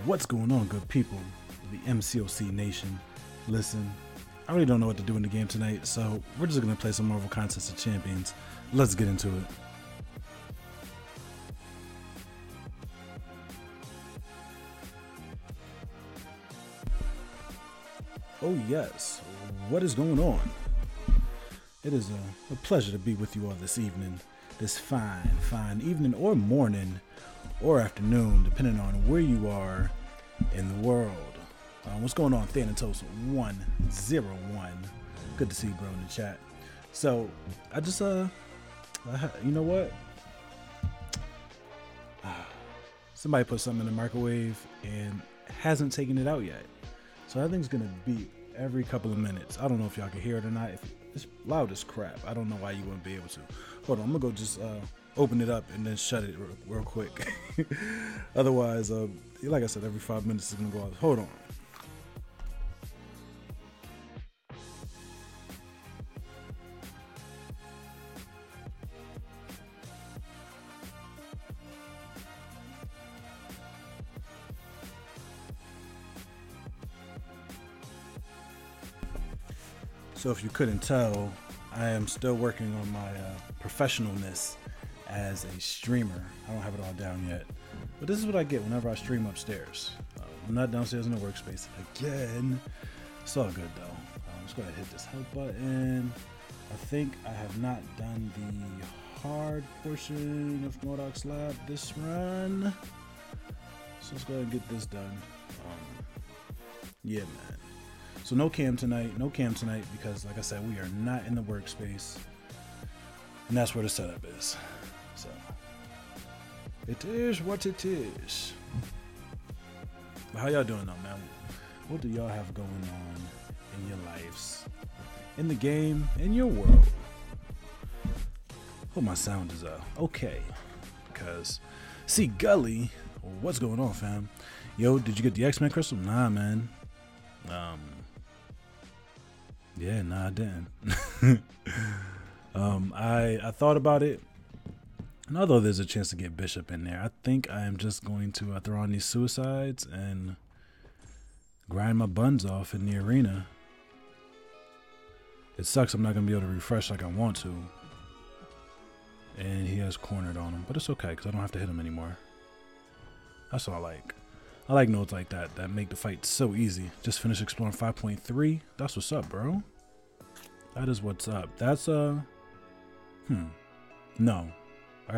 What's going on, good people? The MCOC Nation. Listen, I really don't know what to do in the game tonight, so we're just going to play some Marvel Contest of Champions. Let's get into it. Oh yes, what is going on? It is a pleasure to be with you all this evening, this fine evening or morning or afternoon, depending on where you are in the world. What's going on, Thanatos 101? Good to see you, bro, in the chat. So I just you know what? Somebody put something in the microwave and hasn't taken it out yet. So that thing's gonna beep every couple of minutes. I don't know if y'all can hear it or not. If it's loud as crap. I don't know why you wouldn't be able to. Hold on, I'm gonna go just open it up and then shut it real quick. Otherwise, like I said, every 5 minutes it's gonna go off. Hold on. So if you couldn't tell, I am still working on my professionalness as a streamer. I don't have it all down yet, but this is what I get whenever I stream upstairs. I'm not downstairs in the workspace again. It's all good though. Let's go ahead and hit this help button. I think I have not done the hard portion of M.O.D.O.K lab this run. So let's go ahead and get this done. Yeah, man. So no cam tonight because, like I said, we are not in the workspace, and that's where the setup is. So it is what it is. But how y'all doing though, man? What do y'all have going on in your lives, in the game, in your world? Hope my sound is okay, because see Gully, what's going on, fam? Yo, did you get the X-Men crystal? Nah, man. Yeah, nah, I didn't. I thought about it, and although there's a chance to get Bishop in there, I think I am just going to throw on these suicides and grind my buns off in the arena. It sucks I'm not going to be able to refresh like I want to, and he has cornered on him, but it's okay because I don't have to hit him anymore. That's all I like. I like nodes like that make the fight so easy. Just finished exploring 5.3. That's what's up, bro. That is what's up. That's no. I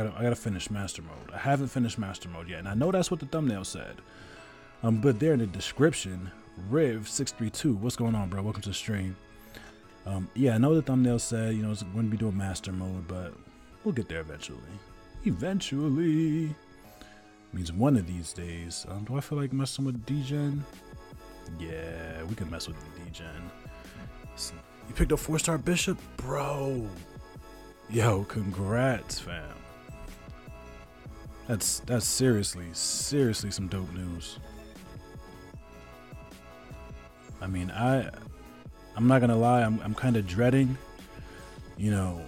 gotta finish MasterMode. I haven't finished MasterMode yet, and I know that's what the thumbnail said. But there in the description, Riv632. What's going on, bro? Welcome to the stream. Yeah, I know the thumbnail said, you know, it's going to be doing MasterMode, but we'll get there eventually. Eventually. Means one of these days. Do I feel like messing with D-Gen? Yeah, we can mess with the D-Gen. So, you picked up 4-star Bishop? Bro. Yo, congrats, fam. That's seriously some dope news. I mean, I'm not gonna lie, I'm kind of dreading, you know,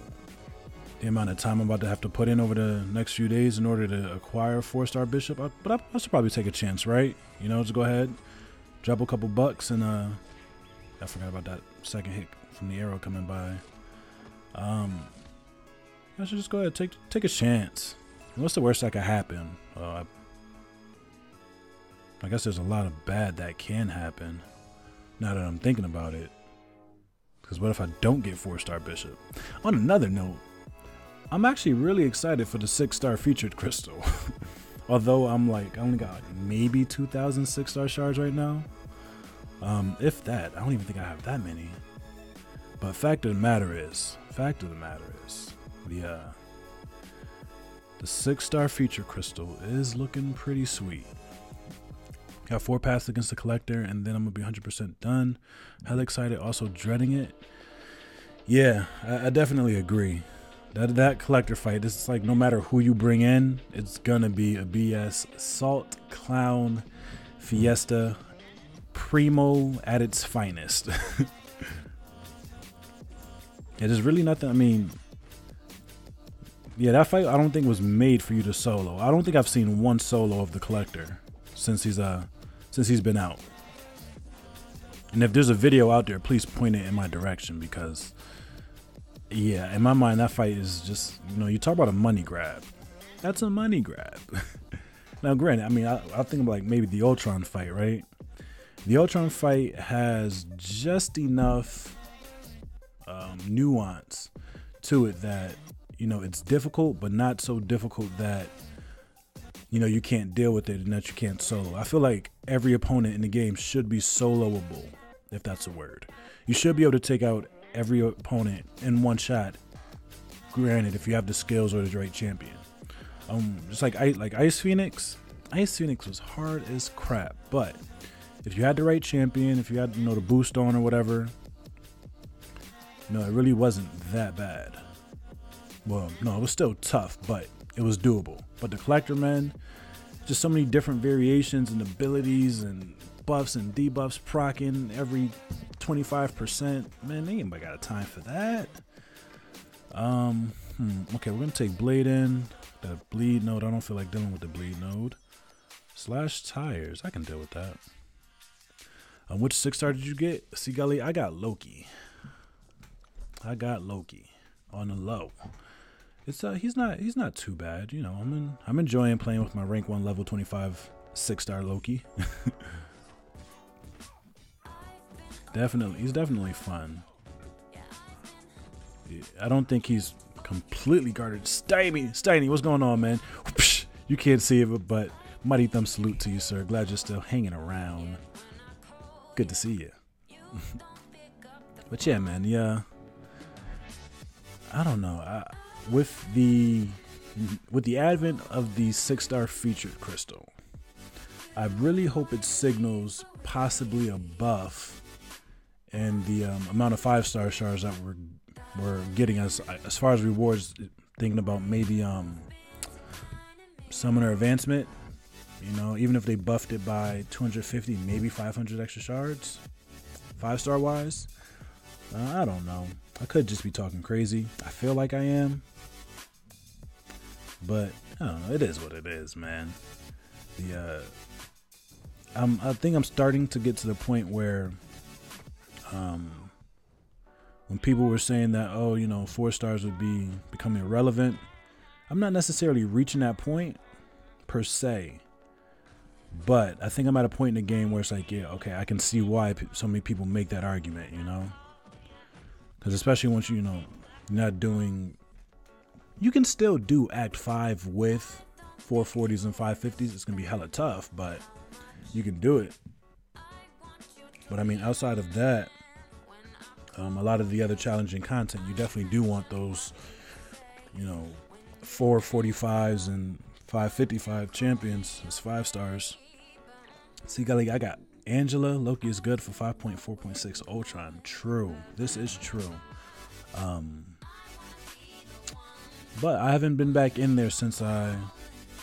the amount of time I'm about to have to put in over the next few days in order to acquire a 4-star Bishop. But I should probably take a chance, right? You know, just go ahead, drop a couple bucks, and I forgot about that second hit from the arrow coming by. I should just go ahead and take a chance. What's the worst that could happen? I guess there's a lot of bad that can happen now that I'm thinking about it. Because what if I don't get 4-star Bishop? On another note, I'm actually really excited for the 6-star featured crystal. Although I'm like, I only got like maybe 2,000 6-star shards right now. If that, I don't even think I have that many. But fact of the matter is, the 6-star feature crystal is looking pretty sweet. Got 4 paths against the collector, and then I'm gonna be 100% done. Hell excited, also dreading it. Yeah, I definitely agree. That collector fight, this is like no matter who you bring in, it's gonna be a BS Salt Clown Fiesta Primo at its finest. It is really nothing. I mean, yeah, that fight I don't think was made for you to solo. I don't think I've seen one solo of the collector since he's since he's been out. And if there's a video out there, please point it in my direction, because yeah, in my mind, that fight is just, you talk about a money grab. That's a money grab. Now, granted, I mean, I'll think about like maybe the Ultron fight, right? The Ultron fight has just enough nuance to it that, it's difficult, but not so difficult that, you can't deal with it and that you can't solo. I feel like every opponent in the game should be soloable, if that's a word. You should be able to take out every opponent in one shot, granted, if you have the skills or the right champion. Just like Ice Phoenix. Ice Phoenix was hard as crap, but if you had the right champion, if you had, the boost on or whatever, it really wasn't that bad. Well, no, it was still tough, but it was doable. But the Collector Men, just so many different variations and abilities and buffs and debuffs proccing every 25%. Man, they ain't got a time for that. Okay, we're gonna take Blade in. That bleed node, I don't feel like dealing with the bleed node. Slash tires, I can deal with that. Which 6-star did you get? See, Gully, I got Loki. I got Loki on the low. It's he's not too bad, I'm enjoying playing with my rank 1 level 25 6-star Loki. He's definitely fun. I don't think he's completely guarded. Steiny, what's going on, man? You can't see it, but mighty thumb salute to you, sir. Glad you're still hanging around. Good to see you. But yeah, man, yeah. I don't know. With the advent of the 6-star featured crystal, I really hope it signals possibly a buff in the amount of 5-star shards that we're getting as far as rewards. Thinking about maybe summoner advancement, even if they buffed it by 250, maybe 500 extra shards, 5-star wise. I don't know. I could just be talking crazy. I feel like I am, but I don't know. It is what it is, man. I think I'm starting to get to the point where when people were saying that, 4 stars would be becoming irrelevant, I'm not necessarily reaching that point per se, but I think I'm at a point in the game where it's like, yeah, okay, I can see why so many people make that argument, because especially once you're not doing, you can still do Act 5 with 440s and 550s. It's gonna be hella tough, but you can do it. But I mean, outside of that, a lot of the other challenging content, you definitely do want those, 445s and 555 champions as 5 stars. See, I got Angela. Loki is good for 5.4.6 Ultron. True. This is true. But I haven't been back in there since I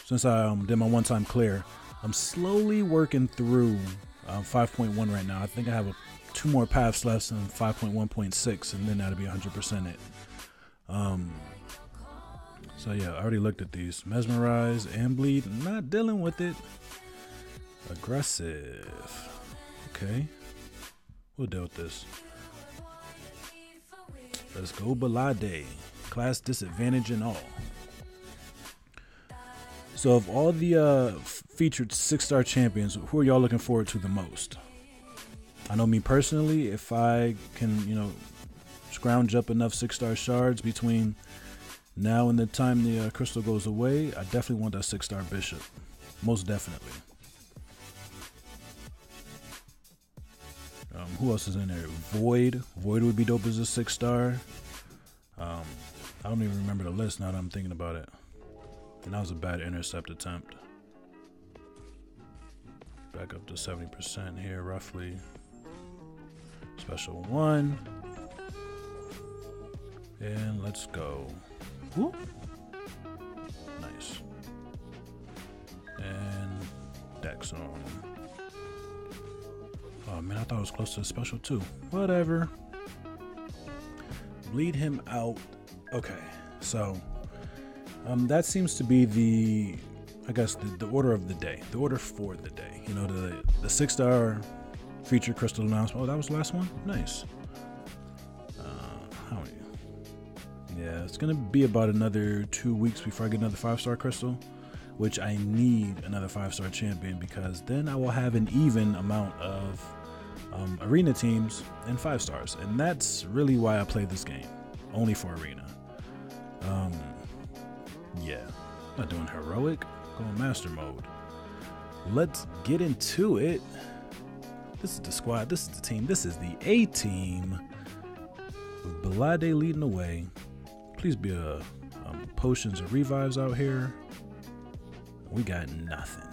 did my one-time clear. I'm slowly working through 5.1 right now. I think I have 2 more paths left in 5.1.6, and then that'll be 100% it. So yeah, I already looked at these. Mesmerize and bleed. Not dealing with it. Aggressive. Okay. We'll deal with this. Let's go Balade. Class disadvantage and all. So of all the featured 6-star champions, who are y'all looking forward to the most? I know me personally, if I can, scrounge up enough 6-star shards between now and the time the crystal goes away, I definitely want that 6-star bishop. Most definitely. Who else is in there? Void. Void would be dope as a 6-star. I don't even remember the list now that I'm thinking about it. And that was a bad intercept attempt. Back up to 70% here, roughly. Special 1. And let's go. Woo. Nice. And Dex on. Oh man, I thought it was close to the special 2. Whatever. Bleed him out. Okay, so that seems to be the I guess the order of the day, the order for the day. You know, the 6-star feature crystal announcement. Oh, that was the last one? Nice. How many? Yeah, it's going to be about another 2 weeks before I get another 5-star crystal, which I need another 5-star champion, because then I will have an even amount of arena teams and 5 stars. And that's really why I play this game, only for arena. Yeah, not doing heroic, going master mode. Let's get into it. This is the squad, this is the team, this is the A team. With Belade leading the way. Please be a potions or revives out here. We got nothing.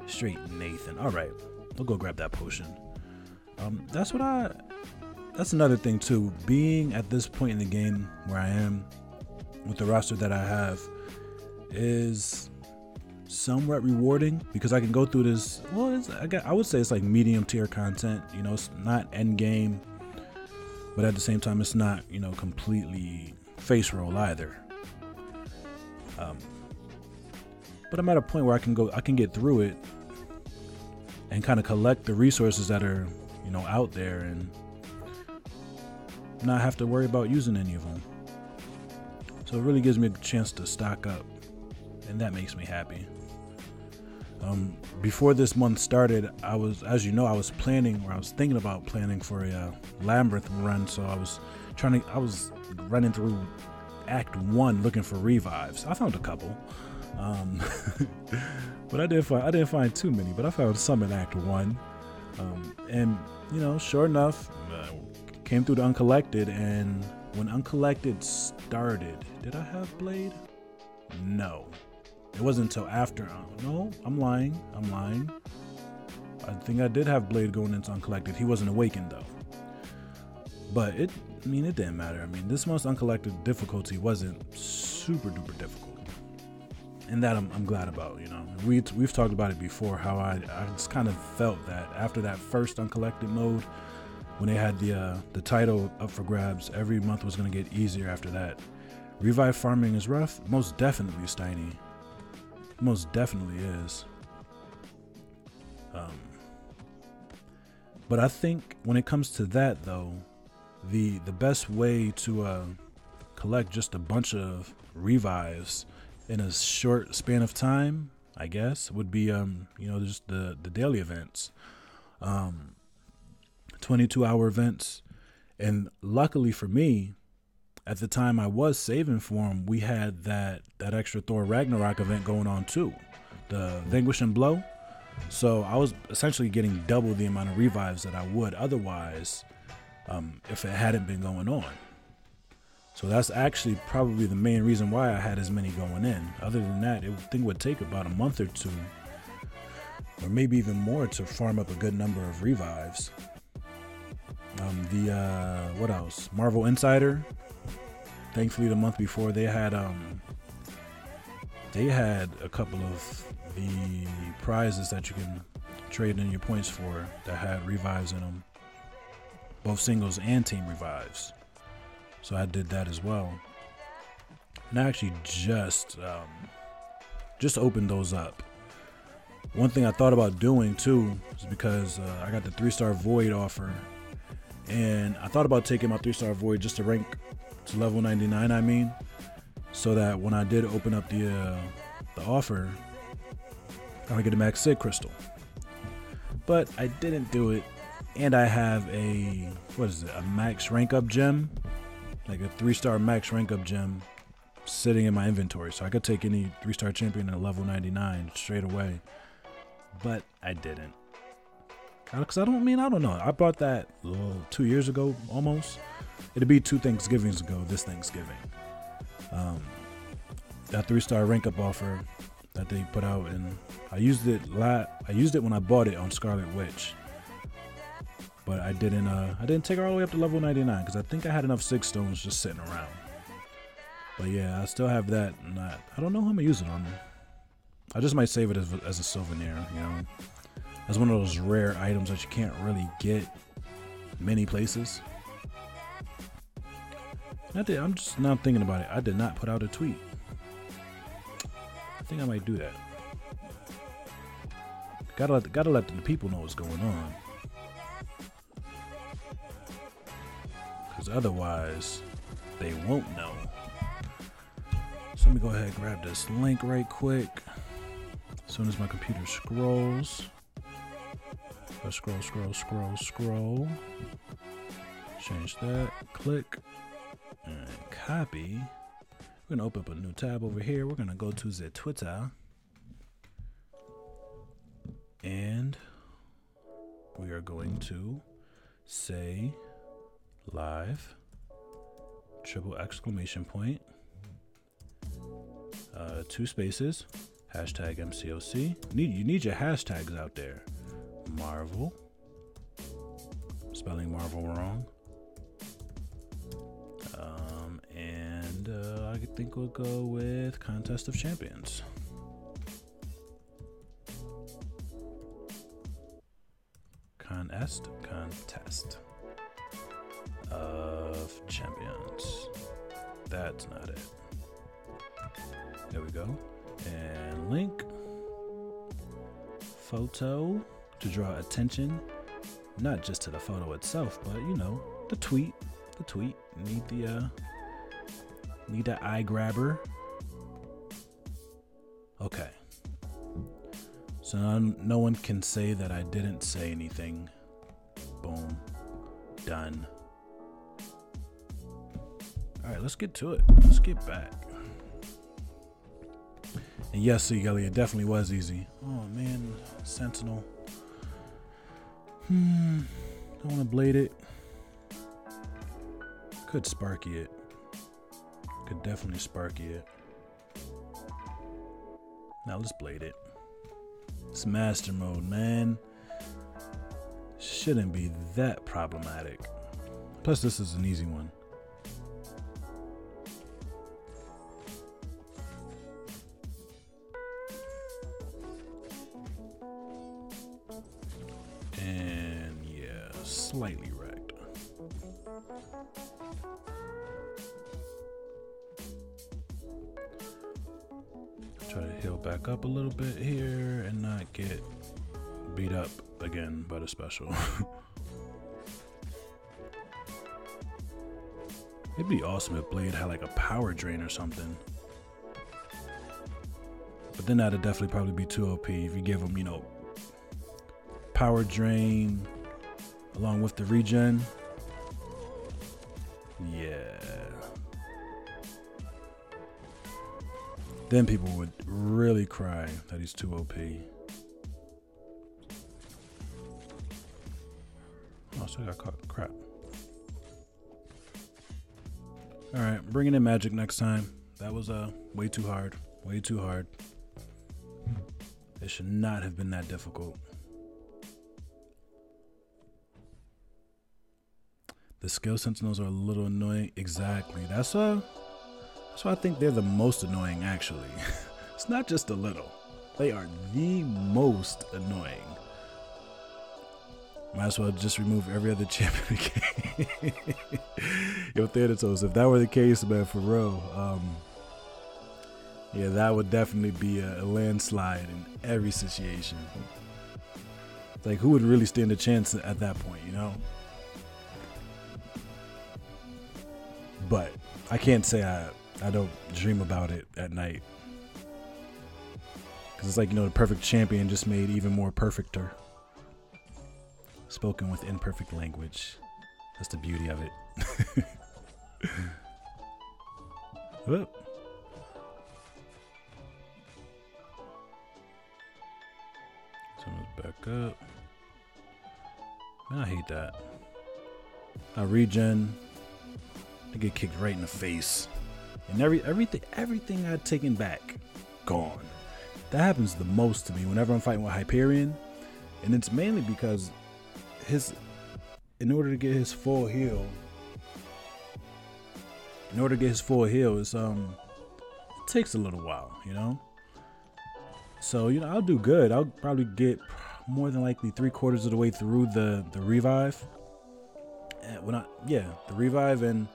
Straight Nathan. All right, we'll go grab that potion. That's another thing too. Being at this point in the game where I am, with the roster that I have, is somewhat rewarding, because I can go through this. Well, I would say it's like medium tier content. You know, it's not end game, but at the same time, it's not, you know, completely face roll either. But I'm at a point where I can get through it and kind of collect the resources that are, you know, out there, and not have to worry about using any of them. So it really gives me a chance to stock up, and that makes me happy. Before this month started, I was thinking about planning for a Labyrinth run. So I was running through Act 1 looking for revives. I found a couple, but I didn't find too many. But I found some in Act 1, and you know, sure enough, came through the Uncollected. And when Uncollected started, did I have Blade? No. It wasn't until after. No, I'm lying. I think I did have Blade going into Uncollected. He wasn't awakened though. But it didn't matter. I mean, this month's Uncollected difficulty wasn't super duper difficult, and that I'm glad about. You know, we've talked about it before, how I just kind of felt that after that first Uncollected mode, when they had the title up for grabs, every month was going to get easier after that. Revive farming is rough, most definitely, Steiny. Most definitely is. But I think when it comes to that though, the best way to collect just a bunch of revives in a short span of time, I guess, would be you know, just the daily events, 22-hour events. And luckily for me, at the time I was saving for him, we had that extra Thor Ragnarok event going on too, the Vanquish and Blow. So I was essentially getting double the amount of revives that I would otherwise if it hadn't been going on. So that's actually probably the main reason why I had as many going in. Other than that, I think it would take about a month or two, or maybe even more, to farm up a good number of revives. What else? Marvel Insider. Thankfully, the month before they had a couple of the prizes that you can trade in your points for that had revives in them, both singles and team revives. So I did that as well, and I actually just opened those up. One thing I thought about doing too is, because I got the 3-star Void offer, and I thought about taking my 3-star Void just to rank to level 99, so that when I did open up the offer, I would get a Max Sig crystal. But I didn't do it, and I have a max rank up gem, like a 3-star max rank up gem sitting in my inventory, so I could take any 3-star champion at level 99 straight away. But I didn't, because I don't know. I bought that 2 years ago almost. It'd be 2 Thanksgivings ago this Thanksgiving. That 3-star rank up offer that they put out, and I used it when I bought it on Scarlet Witch. But I didn't take her all the way up to level 99, because I think I had enough 6 stones just sitting around. But yeah, I still have that, and I don't know how I'm gonna use it on. I just might save it as a souvenir, you know, as one of those rare items that you can't really get many places. I'm just now thinking about it. I did not put out a tweet. I think I might do that. Gotta let the people know what's going on. Because otherwise, they won't know. So let me go ahead and grab this link right quick. As soon as my computer scrolls. Scroll. Change that. Click. And copy. We're gonna open up a new tab over here. We're gonna go to the Twitter. And we are going to say live, triple exclamation point, 2 spaces, hashtag MCOC. You need your hashtags out there. Marvel, spelling Marvel wrong. And I think we'll go with Contest of Champions. Contest of Champions. That's not it. There we go. And link. Photo to draw attention, not just to the photo itself, but you know, the tweet. Need the eye grabber. Okay. So no one can say that I didn't say anything. Boom. Done. All right, let's get to it. Let's get back. And yes, C. Gelly, it definitely was easy. Oh man, Sentinel. I want to blade it. Could Sparky it. Could definitely Sparky it. Now let's blade it. It's master mode, man. Shouldn't be that problematic. Plus, this is an easy one. And yeah, slightly wrecked. Try to heal back up a little bit here and not get beat up again by the special. It'd be awesome if Blade had like a power drain or something. But then that'd definitely probably be too OP if you give him, you know, power drain along with the regen. Yeah. Then people would really cry that he's too OP. Oh, so I got caught. Crap. Alright, bringing in magic next time. That was way too hard. Way too hard. It should not have been that difficult. The skill sentinels are a little annoying. Exactly. That's why I think they're the most annoying, actually. It's not just a little. They are the most annoying. Might as well just remove every other champion again. Yo, Thanatos, if that were the case, man, for real, yeah, that would definitely be a landslide in every situation. Like, who would really stand a chance at that point, you know? But I can't say I don't dream about it at night. Because it's like, you know, the perfect champion just made even more perfecter. Spoken with imperfect language. That's the beauty of it. Whoop. Someone's back up. Man, I hate that. I regen. I get kicked right in the face. And everything I'd taken back, gone. That happens the most to me whenever I'm fighting with Hyperion. And it's mainly because in order to get his full heal, it takes a little while, you know? So, you know, I'll do good. I'll probably get more than likely 3/4 of the way through the revive. The revive, and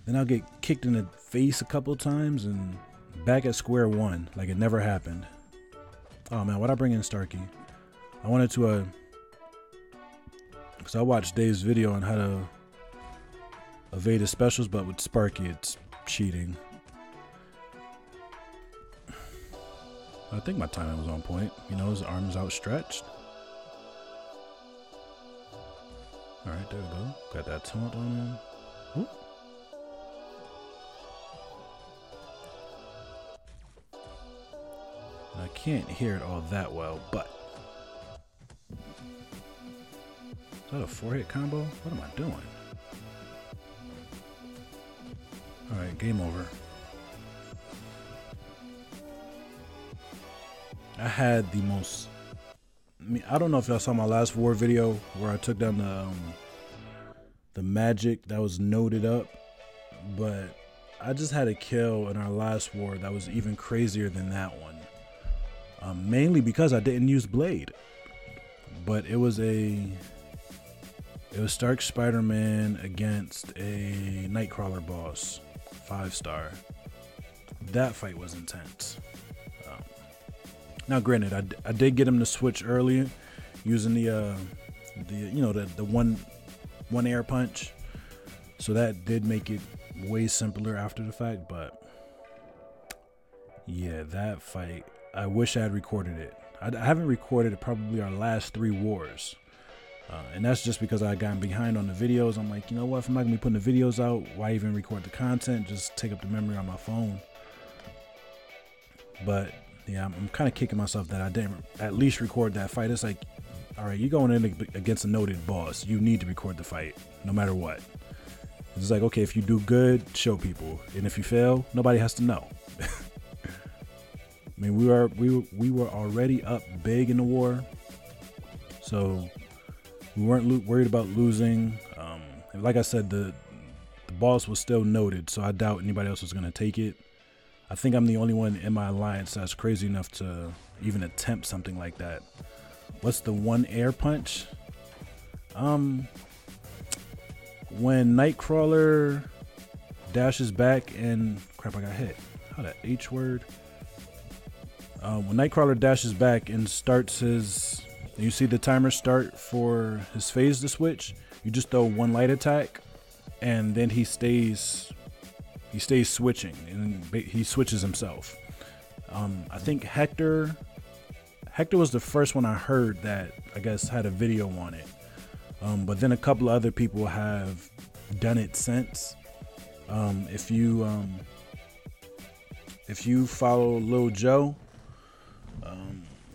then I'll get kicked in the face a couple times, and Back at square one, like it never happened. Oh man, why'd I bring in Starkey? I wanted to because I watched Dave's video on how to evade his specials, but with Sparky it's cheating. I think my timing was on point. You know, his arms outstretched. Alright, there we go. Got that taunt on him. Ooh. I can't hear it all that well, but is that a 4-hit combo? What am I doing? Alright, game over. I had the most... I mean, I don't know if y'all saw my last war video where I took down the magic that was noted up, but I just had a kill in our last war that was even crazier than that one. Mainly because I didn't use Blade, but it was Stark Spider-Man against a Nightcrawler boss, 5-star. That fight was intense. Now, granted, I did get him to switch earlier using the one air punch, so that did make it way simpler after the fact. But yeah, that fight, I wish I had recorded it. I haven't recorded probably our last 3 wars, and that's just because I got behind on the videos. I'm like, you know what? If I'm not gonna be putting the videos out, why even record the content? Just take up the memory on my phone. But yeah, I'm kind of kicking myself that I didn't at least record that fight. It's like, all right, you're going in against a noted boss. You need to record the fight, no matter what. It's like, okay, if you do good, show people, and if you fail, nobody has to know. I mean, we were already up big in the war, so we weren't worried about losing. And like I said, the boss was still noted, so I doubt anybody else was gonna take it. I think I'm the only one in my alliance that's crazy enough to even attempt something like that. What's the one air punch? When Nightcrawler dashes back and crap, I got hit. How that H word? When Nightcrawler dashes back and starts his, you see the timer start for his phase to switch. You just throw one light attack, and then he stays switching, and he switches himself. I think Hector was the first one I heard that I guess had a video on it. But then a couple of other people have done it since. If you follow Lil Joe,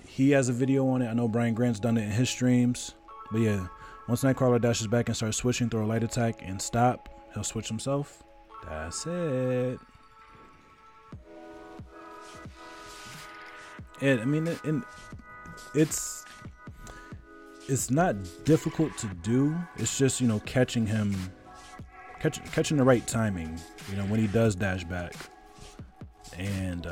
he has a video on it. I know Brian Grant's done it in his streams. But yeah, once Nightcrawler dashes back and starts switching, throw a light attack and stop, he'll switch himself. That's it. And I mean, it's not difficult to do. It's just, you know, catching him, catching the right timing, you know, when he does dash back, and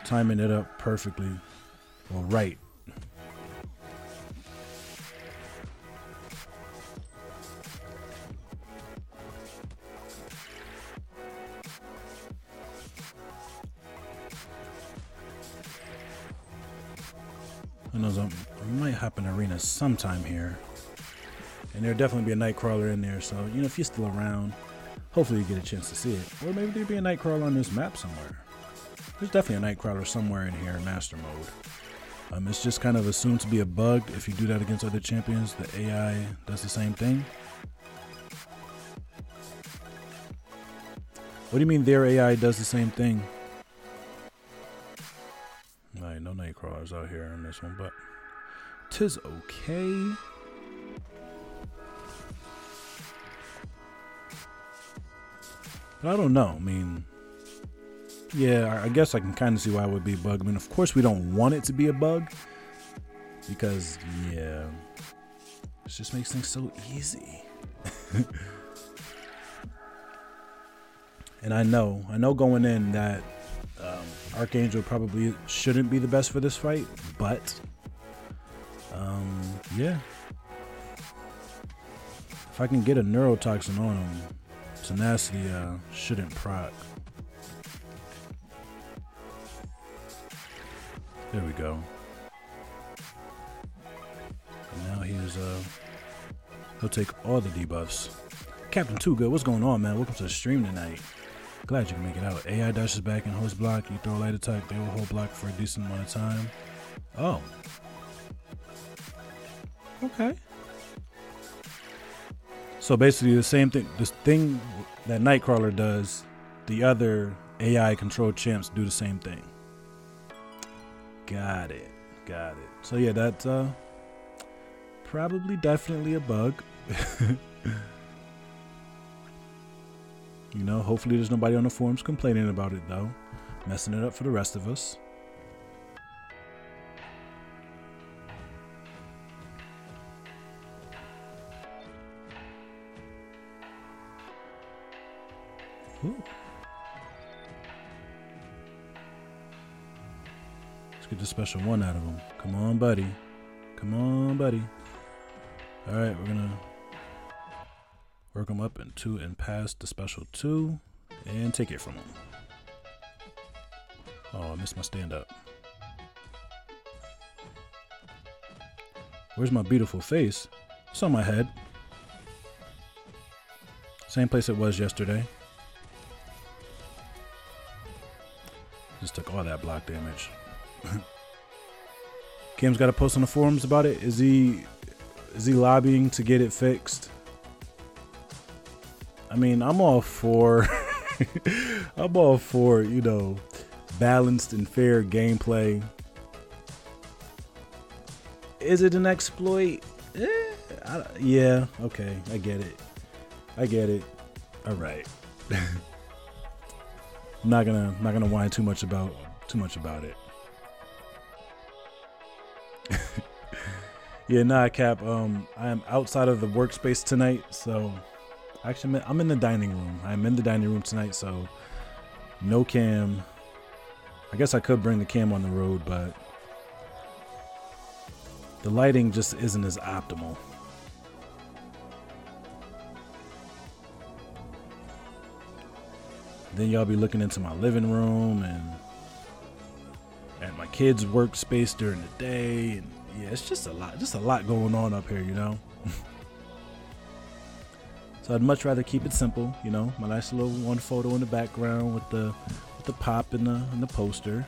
timing it up perfectly, or right. I know I might hop in arena sometime here, and there'll definitely be a Nightcrawler in there. So, you know, if you're still around, hopefully you get a chance to see it. Or maybe there'll be a Nightcrawler on this map somewhere. There's definitely a Nightcrawler somewhere in here in Master Mode. It's just kind of assumed to be a bug. If you do that against other champions, the AI does the same thing. What do you mean their AI does the same thing? Alright, no Nightcrawlers out here on this one, but 'tis okay. But I don't know. I mean, yeah, I guess I can kind of see why it would be a bug. I mean, of course we don't want it to be a bug, because, yeah, it just makes things so easy. And I know going in that Archangel probably shouldn't be the best for this fight, but yeah, if I can get a neurotoxin on him, tenacity shouldn't proc. There we go. And now he'll take all the debuffs. Captain Too Good, what's going on, man? Welcome to the stream tonight. Glad you can make it out. AI dashes back and host block. You throw a light attack, they will hold block for a decent amount of time. Oh. Okay. So basically the same thing. This thing that Nightcrawler does, the other AI controlled champs do the same thing. Got it. Got it. So yeah, that's probably definitely a bug. You know, hopefully there's nobody on the forums complaining about it though. Messing it up for the rest of us. Ooh. Let's get the special one out of him. Come on, buddy. Come on, buddy. Alright, we're gonna work him up into and past the special 2 and take it from him. Oh, I missed my stand up. Where's my beautiful face? It's on my head. Same place it was yesterday. Just took all that block damage. Kim's got a post on the forums about it. Is he lobbying to get it fixed? I mean, I'm all for you know, balanced and fair gameplay. Is it an exploit? Yeah, okay, I get it. All right. I'm not gonna whine too much about it. Yeah, nah, Cap. I am outside of the workspace tonight, so actually I'm in the dining room. I'm in the dining room tonight, so no cam. I guess I could bring the cam on the road, but the lighting just isn't as optimal. Then y'all be looking into my living room and at my kids' workspace during the day, and yeah, it's just a lot going on up here, you know. So I'd much rather keep it simple, you know. My nice little one photo in the background with the pop and the poster.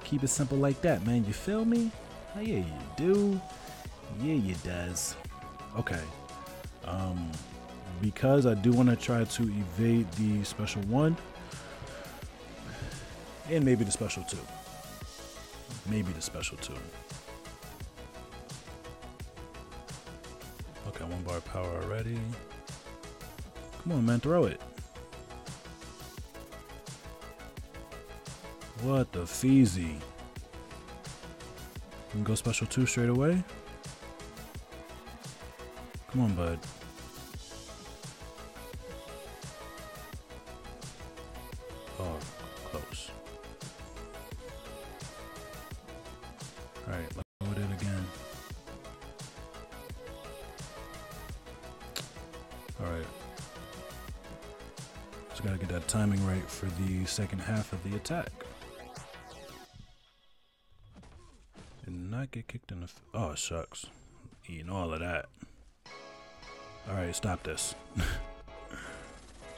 Keep it simple like that, man. You feel me? Oh, yeah, you do. Yeah, you does. Okay. Because I do want to try to evade the special 1 and maybe the special 2. Maybe the special 2. Okay, 1 bar of power already. Come on, man, throw it. What the feezy? We can go special 2 straight away. Come on, bud. Oh, close. Alright, let's go with it again. Alright. Just gotta get that timing right for the second half of the attack. And not get kicked in the oh, shucks. Eating all of that. Alright, stop this.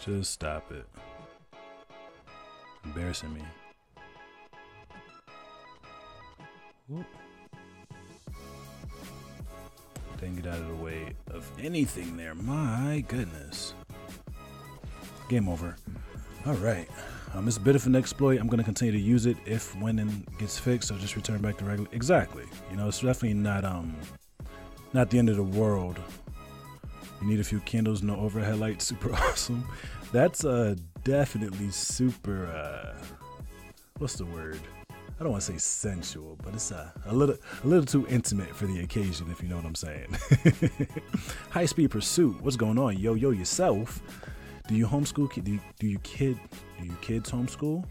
Just stop it. Embarrassing me. Whoop. Didn't get out of the way of anything there. My goodness. Game over. Alright. It's a bit of an exploit. I'm going to continue to use it if when it gets fixed. So just return back to regular. Exactly. You know, it's definitely not the end of the world. You need a few candles, no overhead lights. Super awesome. That's definitely super. What's the word? I don't want to say sensual, but it's a little too intimate for the occasion, if you know what I'm saying. High speed pursuit. What's going on? Yo yourself. Do you homeschool? Do you kids homeschool?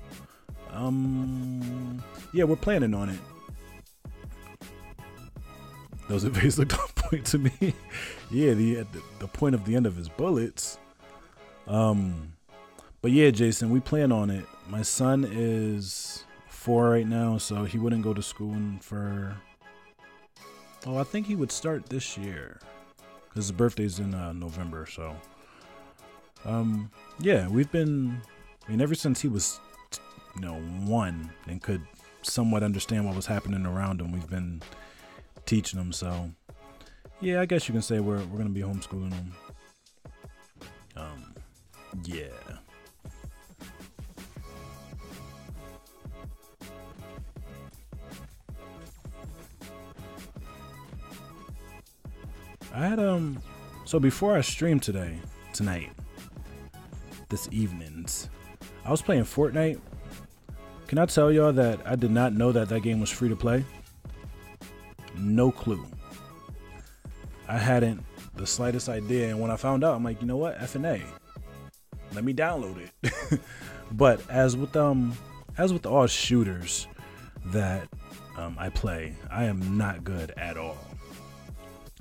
Yeah, we're planning on it. Those evades looked on point to me. Yeah, the point of the end of his bullets. But But yeah, Jason, we plan on it. My son is 4 right now, so he wouldn't go to school for. Oh, I think he would start this year because his birthday's in November. So, yeah, we've been. I mean, ever since he was, 1 and could somewhat understand what was happening around him, we've been teaching him. So, yeah, I guess you can say we're gonna be homeschooling him. Yeah. I had so before I streamed tonight, this evenings, I was playing Fortnite. Can I tell y'all that I did not know that game was free to play? No clue. I hadn't the slightest idea, and when I found out, I'm like, you know what, F&A, let me download it. But as with all shooters that I play, I am not good at all.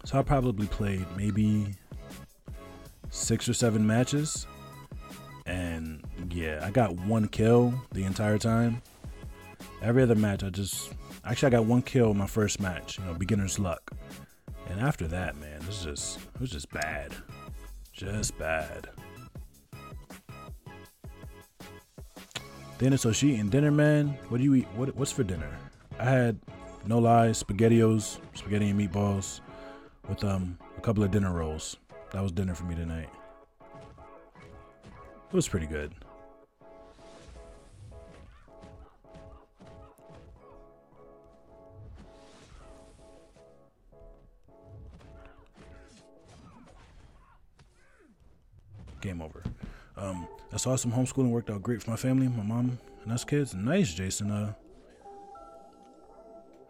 So I probably played maybe 6 or 7 matches, and yeah, I got 1 kill the entire time. Every other match, I got 1 kill in my first match, beginner's luck. And after that, man, it was just bad, just bad. Dinner, so she eating dinner, man. What do you eat? What's for dinner? I had, no lies, spaghetti and meatballs with a couple of dinner rolls. That was dinner for me tonight. It was pretty good. Game over. That's awesome. Homeschooling worked out great for my family, my mom, and us kids. Nice, Jason.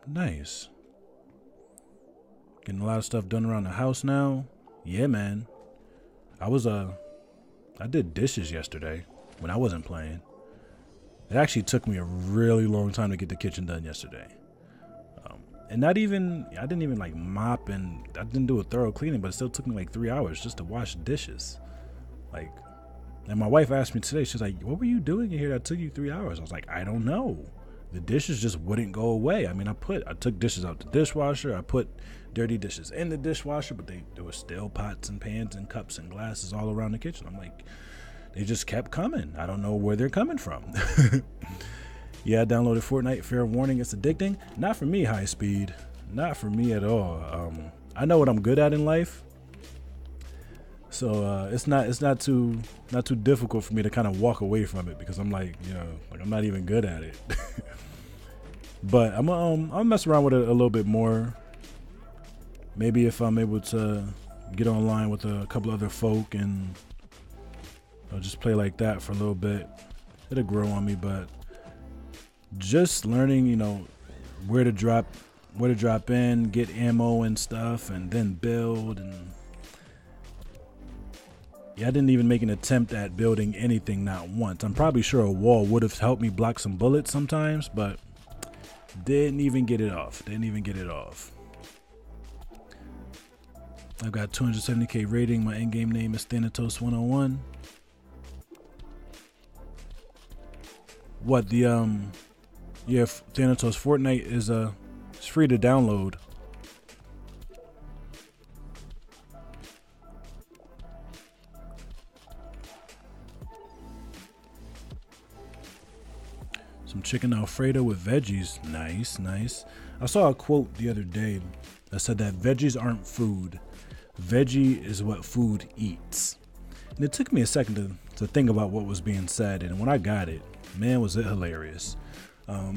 Nice. Getting a lot of stuff done around the house now. Yeah, man. I did dishes yesterday when I wasn't playing. It actually took me a really long time to get the kitchen done yesterday. And I didn't even like mop, and I didn't do a thorough cleaning, but it still took me like 3 hours just to wash dishes. Like, and my wife asked me today, she's like, what were you doing in here that took you 3 hours? I was like, I don't know. The dishes just wouldn't go away. I mean, I took dishes out the dishwasher. I put dirty dishes in the dishwasher, but there were still pots and pans and cups and glasses all around the kitchen. I'm like, they just kept coming. I don't know where they're coming from. Yeah, I downloaded Fortnite. Fair warning, it's addicting. Not for me, high speed. Not for me at all. I know what I'm good at in life. So it's not too difficult for me to kind of walk away from it, because I'm like, I'm not even good at it. But I'll mess around with it a little bit more. Maybe if I'm able to get online with a couple other folk and I'll just play like that for a little bit, it'll grow on me. But just learning, where to drop in, get ammo and stuff, and then build. And yeah, I didn't even make an attempt at building anything, not once. I'm probably sure a wall would have helped me block some bullets sometimes, but didn't even get it off. I've got 270k rating. My in-game name is Thanatos101. What the yeah, Thanatos Fortnite is it's free to download. Some chicken Alfredo with veggies. Nice. I saw a quote the other day that said that veggies aren't food. Veggie is what food eats. And it took me a second to think about what was being said, and when I got it, man, was it hilarious. Like,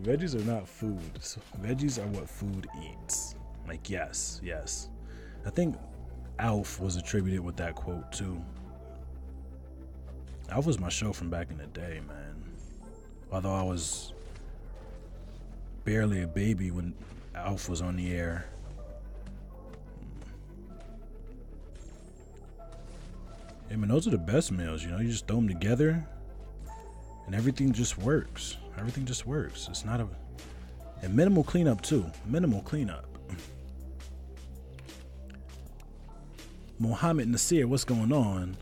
veggies are not food. So veggies are what food eats. Like, yes. I think Alf was attributed with that quote too. Alf was my show from back in the day, man. Although I was barely a baby when Alf was on the air. I mean, those are the best meals, you just throw them together and everything just works. It's not and minimal cleanup too. Mohammed Nasir, what's going on?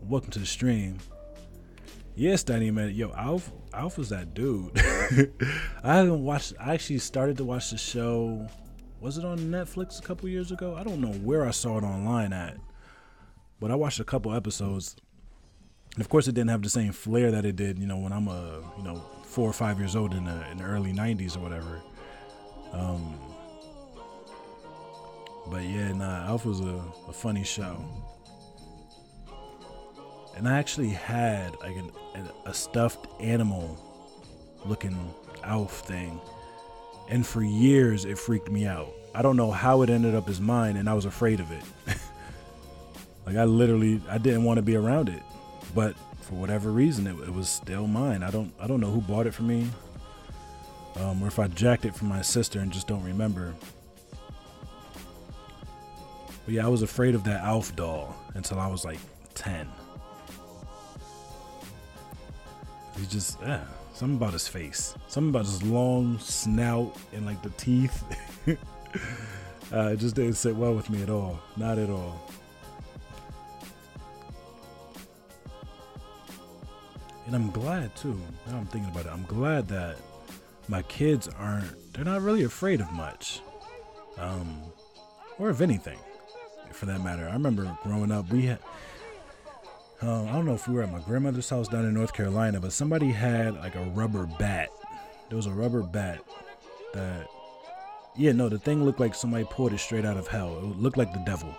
welcome to the stream. Yes, Danny, man. Yo, Alf was that dude. I actually started to watch the show. Was it on Netflix a couple years ago? I don't know where I saw it online at, but I watched a couple episodes. And of course, it didn't have the same flair that it did, when I'm 4 or 5 years old in the early '90s or whatever. But yeah, Alf was a funny show. And I actually had like a stuffed animal looking Alf thing. And for years, it freaked me out. I don't know how it ended up as mine, and I was afraid of it. Like I didn't want to be around it. But for whatever reason, it was still mine. I don't know who bought it for me. Or if I jacked it from my sister and just don't remember. But yeah, I was afraid of that Alf doll until I was like 10. He just, something about his face. Something about his long snout and like the teeth. It just didn't sit well with me at all. Not at all. And I'm glad too, now I'm thinking about it, I'm glad that my kids they're not really afraid of much. Or of anything, for that matter. I remember growing up, we had, I don't know if we were at my grandmother's house down in North Carolina, but somebody had like a rubber bat. There was a rubber bat that, the thing looked like somebody pulled it straight out of hell. It looked like the devil.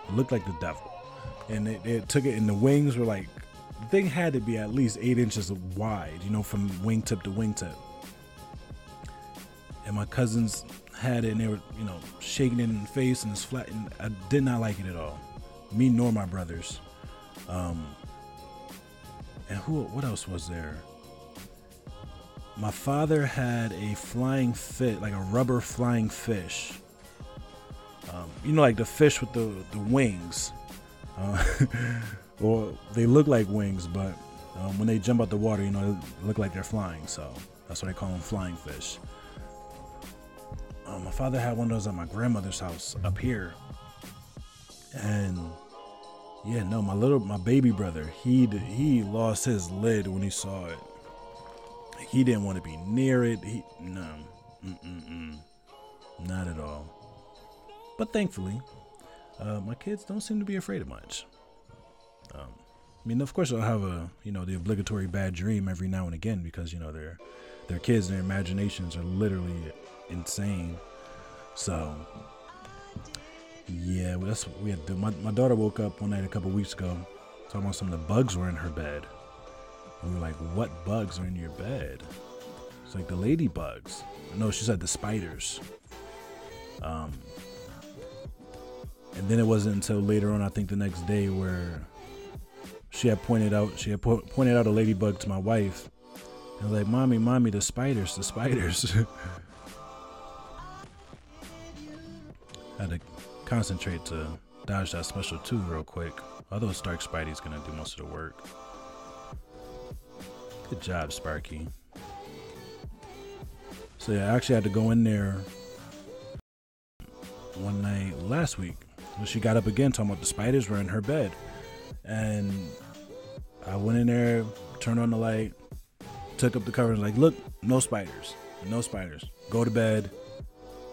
And it took it, and the wings were like, the thing had to be at least 8 inches wide, from wingtip to wingtip. And my cousins had it, and they were, shaking it in the face, and it's flat, and I did not like it at all. Me nor my brothers. And what else was there? My father had a flying fish, like a rubber flying fish. Like the fish with the wings. Or they look like wings, but when they jump out the water, they look like they're flying. So that's why they call them flying fish. My father had one of those at my grandmother's house up here. And my baby brother, he lost his lid when he saw it. He didn't want to be near it. Not at all. But thankfully, my kids don't seem to be afraid of much. Of course, I'll have the obligatory bad dream every now and again because they're kids and their imaginations are literally insane. So yeah, that's what we had to do. My daughter woke up one night a couple weeks ago talking about some of the bugs were in her bed. And we were like, what bugs are in your bed? It's like the ladybugs. No, she said the spiders. And then it wasn't until later on, I think the next day, where she had pointed out a ladybug to my wife. And I was like, mommy, the spiders. I had to concentrate to dodge that special 2 real quick. Although Stark Spidey's gonna do most of the work. Good job, Sparky. So yeah, I actually had to go in there one night last week. When she got up again talking about the spiders were in her bed. And I went in there, turned on the light, took up the covers, like, look, no spiders. Go to bed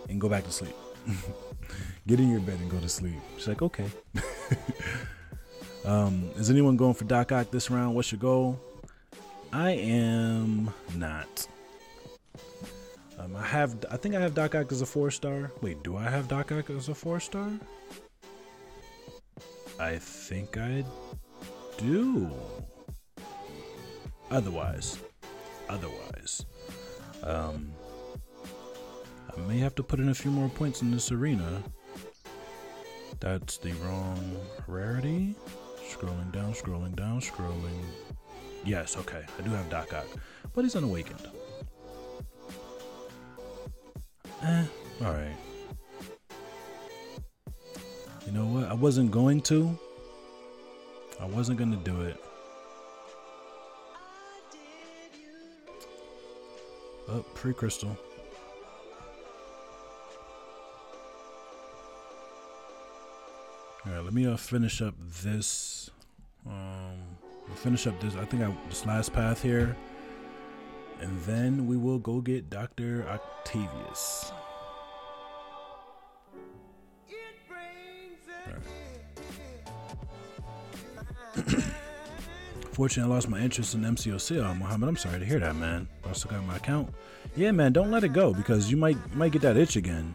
and go back to sleep. Get in your bed and go to sleep. She's like, okay. Is anyone going for Doc-Ock this round? What's your goal? I am not. I think I have Doc-Ock as a 4-star. Wait, do I have Doc-Ock as a 4-star? I think I do. Otherwise, I may have to put in a few more points in this arena. That's the wrong rarity. Scrolling down. Yes, okay, I do have Doc-Ock, but he's unawakened. Alright. You know what? I wasn't going to do it. Oh, pre-crystal. Alright, let me finish up this We'll finish up this. I think this last path here, and then we will go get Dr. Octavius. Fortunately, I lost my interest in MCOC. Muhammad, I'm sorry to hear that, man. I still got my account. Yeah, man, don't let it go, because you might get that itch again.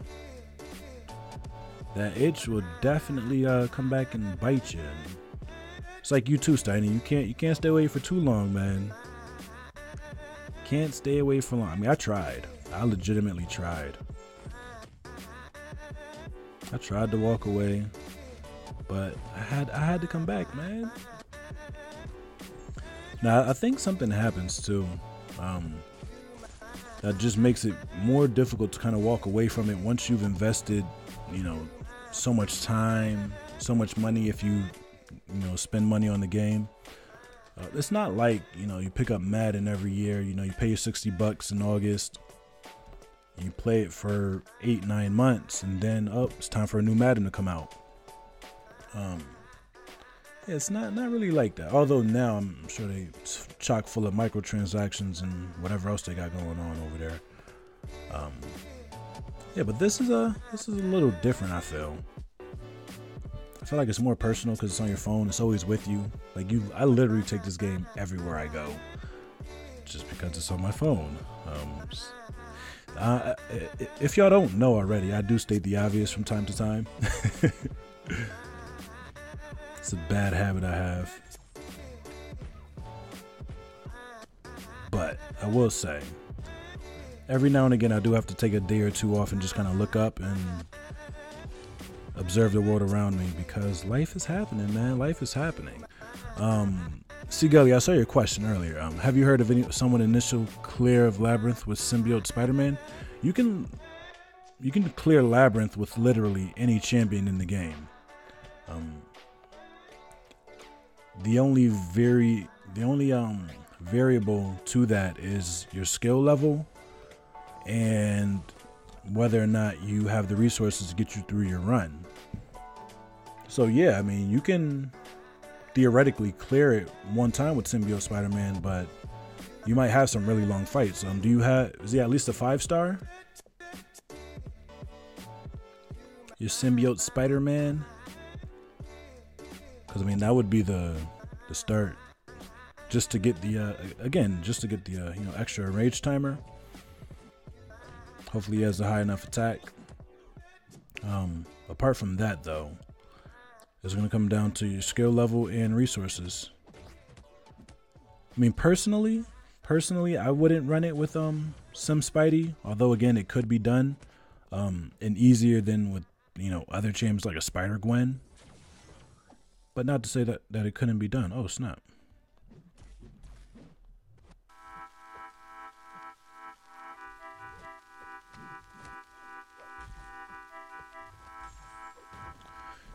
That itch will definitely come back and bite you. It's like you too, Steiny. You can't stay away for too long, man. Can't stay away for long. I mean, I tried. I legitimately tried. I tried to walk away, but I had to come back, man. Now, I think something happens too. That just makes it more difficult to kind of walk away from it once you've invested, so much time, so much money. If you spend money on the game, it's not like you pick up Madden every year. You pay your $60 in August. You play it for 8-9 months, and then it's time for a new Madden to come out. Yeah, it's not really like that. Although now I'm sure they chock full of microtransactions and whatever else they got going on over there. Yeah, but this is a little different. I feel like it's more personal because it's on your phone. It's always with you. Like I literally take this game everywhere I go, just because it's on my phone. If y'all don't know already, I do state the obvious from time to time. It's a bad habit I have. But I will say, every now and again I do have to take a day or two off and just kind of look up and observe the world around me, because life is happening, man. Life is happening. Seagully, I saw your question earlier. Have you heard of someone initial clear of Labyrinth with Symbiote Spider-Man? You can clear Labyrinth with literally any champion in the game. The only variable to that is your skill level and whether or not you have the resources to get you through your run. So yeah, I mean, you can theoretically clear it one time with Symbiote Spider-Man, but you might have some really long fights. Is he at least a 5-star? Your Symbiote Spider-Man? Because I mean, that would be the start, just to get the extra rage timer. Hopefully he has a high enough attack. Apart from that, though, it's going to come down to your skill level and resources. I mean, personally, I wouldn't run it with Sim Spidey, although again, it could be done and easier than with other champs like a Spider-Gwen. But not to say that it couldn't be done. Oh, snap.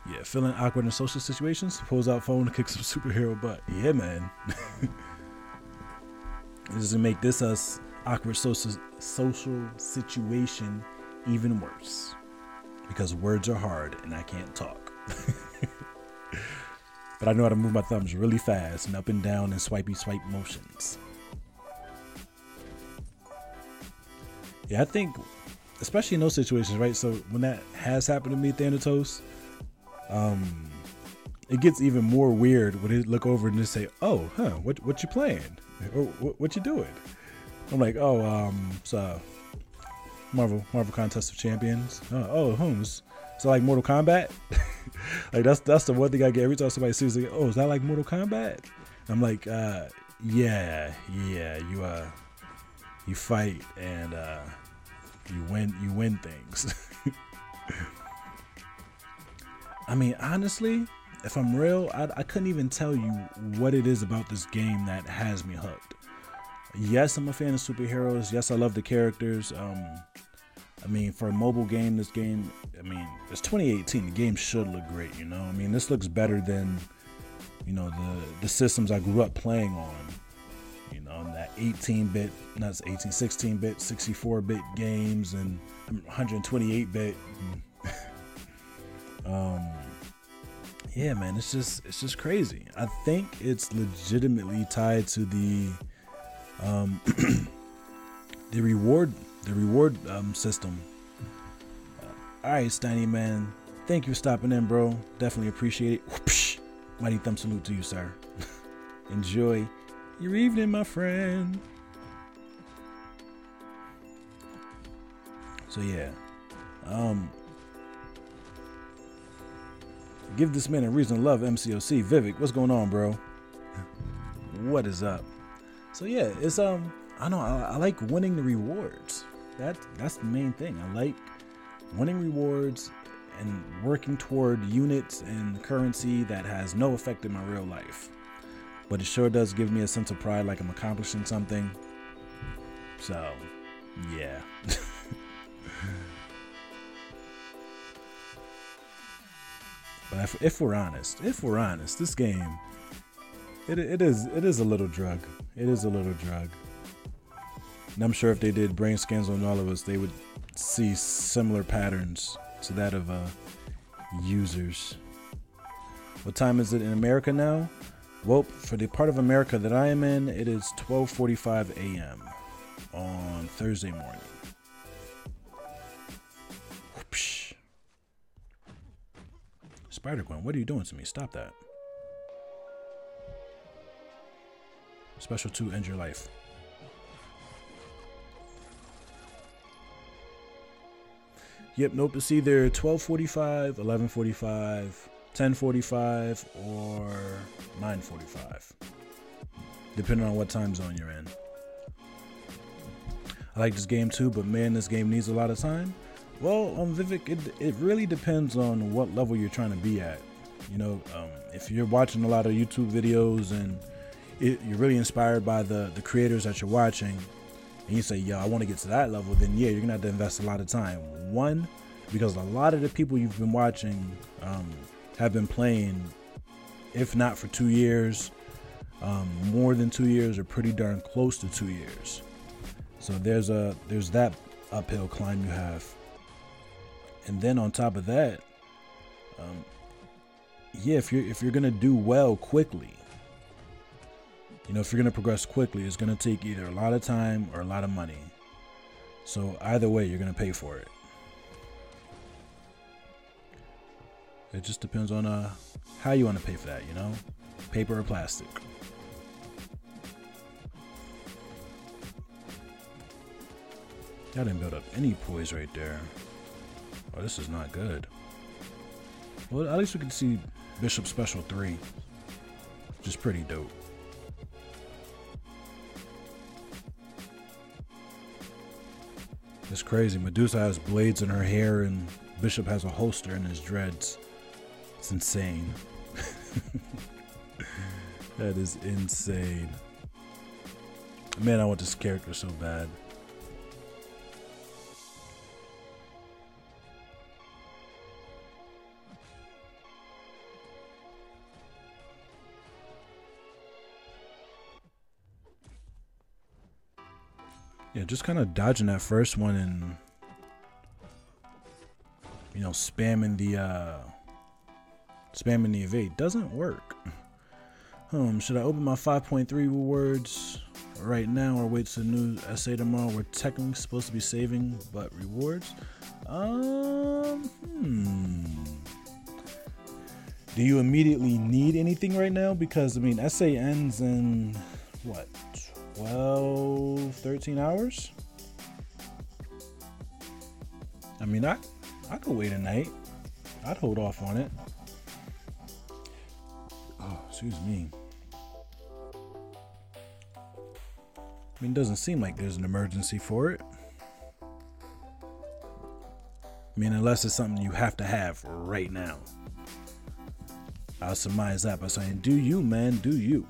Yeah, feeling awkward in social situations? Pulls out phone to kick some superhero butt. Yeah, man. This is to make this awkward social situation even worse. Because words are hard and I can't talk. But I know how to move my thumbs really fast and up and down in swipey swipe motions. Yeah, I think, especially in those situations, right? So when that has happened to me, Thanatos, it gets even more weird when they look over and just say, "Oh, what you playing? Or what you doing?" I'm like, "Oh, it's Marvel Contest of Champions." Is it like Mortal Kombat? Like that's the one thing I get every time somebody sees it. Oh, is that like Mortal Kombat? I'm like, yeah. You fight and you win things. I mean, honestly, if I'm real, I couldn't even tell you what it is about this game that has me hooked. Yes, I'm a fan of superheroes. Yes, I love the characters. I mean, for a mobile game, this game, I mean, it's 2018. The game should look great, I mean, this looks better than, the systems I grew up playing on. That 16-bit, 64-bit games and 128-bit. yeah, man, it's just crazy. I think it's legitimately tied to the the reward system. All right, Steiny man, thank you for stopping in, bro. Definitely appreciate it. Whoopsh. Mighty thumb salute to you, sir. Enjoy your evening, my friend. So yeah, give this man a reason to love MCOC. Vivek, what's going on, bro? What is up? So yeah, it's I know I like winning the rewards. That's the main thing. I like winning rewards and working toward units and currency that has no effect in my real life. But it sure does give me a sense of pride, like I'm accomplishing something. So, yeah. But if we're honest, this game, it is a little drug. It is a little drug. And I'm sure if they did brain scans on all of us, they would see similar patterns to that of users. What time is it in America now? Well, for the part of America that I am in, it is 12:45 a.m. on Thursday morning. Whoopsh. Spider-Gwen, what are you doing to me? Stop that. Special 2, end your life. Yep, nope, it's either 12:45, 11:45, 10:45, or 9:45. Depending on what time zone you're in. I like this game too, but man, this game needs a lot of time. Well, Vivek, it really depends on what level you're trying to be at. You know, if you're watching a lot of YouTube videos and you're really inspired by the creators that you're watching, and you say, yo, I want to get to that level, then yeah, you're gonna have to invest a lot of time. One, because a lot of the people you've been watching have been playing, if not for 2 years, more than 2 years, or pretty darn close to 2 years. So there's that uphill climb you have. And then on top of that, yeah, if you're gonna do well quickly, you know, if you're gonna progress quickly, it's gonna take either a lot of time or a lot of money. So either way, you're gonna pay for it. It just depends on how you want to pay for that, you know, paper or plastic. I didn't build up any poise right there. Oh, this is not good. Well, at least we can see Bishop Special 3, which is pretty dope. It's crazy. Medusa has blades in her hair and Bishop has a holster in his dreads. It's insane. That is insane. Man, I want this character so bad. Yeah, just kind of dodging that first one and, you know, spamming the evade doesn't work. Should I open my 5.3 rewards right now or wait till the new essay tomorrow? We're technically supposed to be saving, but rewards. Do you immediately need anything right now? Because I mean, essay ends in what? 12, 13 hours? I mean, I could wait a night. I'd hold off on it. Oh, excuse me. I mean, it doesn't seem like there's an emergency for it. I mean, unless it's something you have to have right now. I'll surmise that by saying, do you, man, do you.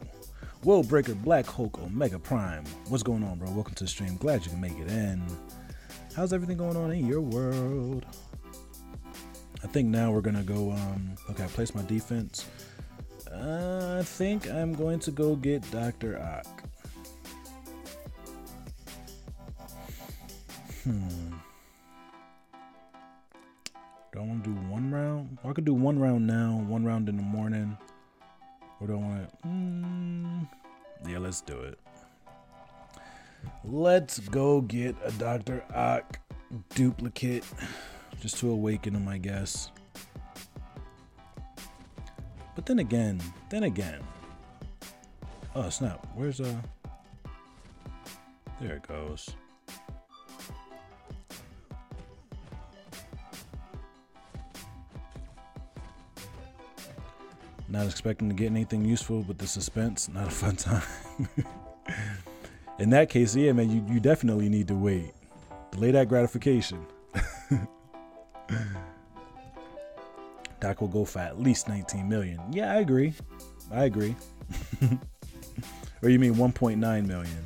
World Breaker, Black Hulk, Omega Prime. What's going on, bro? Welcome to the stream. Glad you can make it in. How's everything going on in your world? I think now we're gonna go, okay, I placed my defense. I think I'm going to go get Dr. M.O.D.O.K. Do I want to do one round? I could do one round now, one round in the morning. Or do I want to? Yeah, let's do it. Let's go get a Dr. Ock duplicate just to awaken him, I guess. But then again. Oh snap! Where's There it goes. Not expecting to get anything useful, but the suspense, not a fun time. In that case, yeah, man, you definitely need to wait. Delay that gratification. Doc will go for at least 19 million. Yeah, I agree. Or you mean 1.9 million?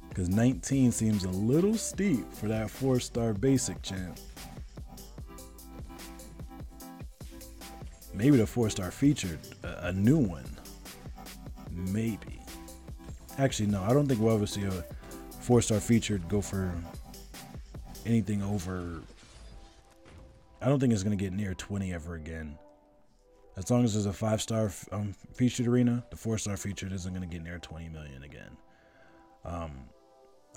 Because 19 seems a little steep for that 4-star basic champ. Maybe the 4-star featured, a new one. Maybe. Actually, no, I don't think we'll ever see a 4-star featured go for anything over. I don't think it's going to get near 20 ever again. As long as there's a 5-star featured arena, the 4-star featured isn't going to get near 20 million again. I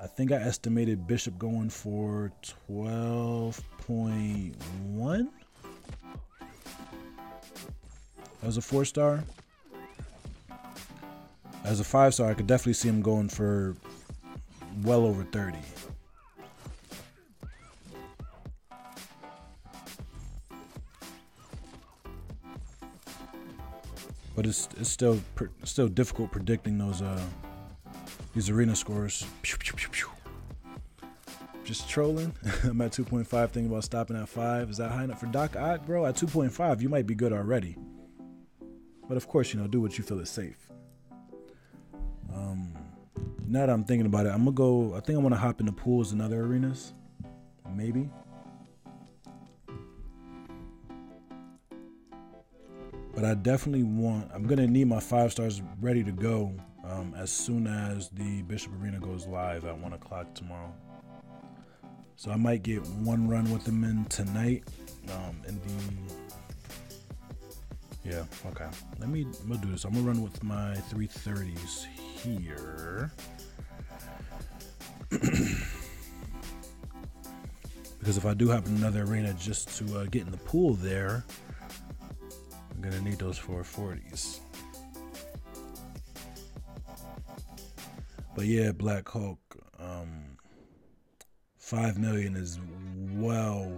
think I estimated Bishop going for 12.1. As a 4-star. As a 5-star, I could definitely see him going for well over 30. But it's still difficult predicting these arena scores. Just trolling. I'm at 2.5, thinking about stopping at 5. Is that high enough for Doc Ock, bro? At 2.5, you might be good already. But of course, do what you feel is safe. Now that I'm thinking about it, I think I'm gonna hop into pools and other arenas. Maybe. But I definitely I'm gonna need my 5-stars ready to go as soon as the Bishop Arena goes live at 1 o'clock tomorrow. So I might get one run with them in tonight. Yeah, okay. I'm gonna do this. I'm gonna run with my 330s here. Because if I do hop in another arena just to get in the pool there, I'm gonna need those 440s. But yeah, Black Hulk, 5 million is well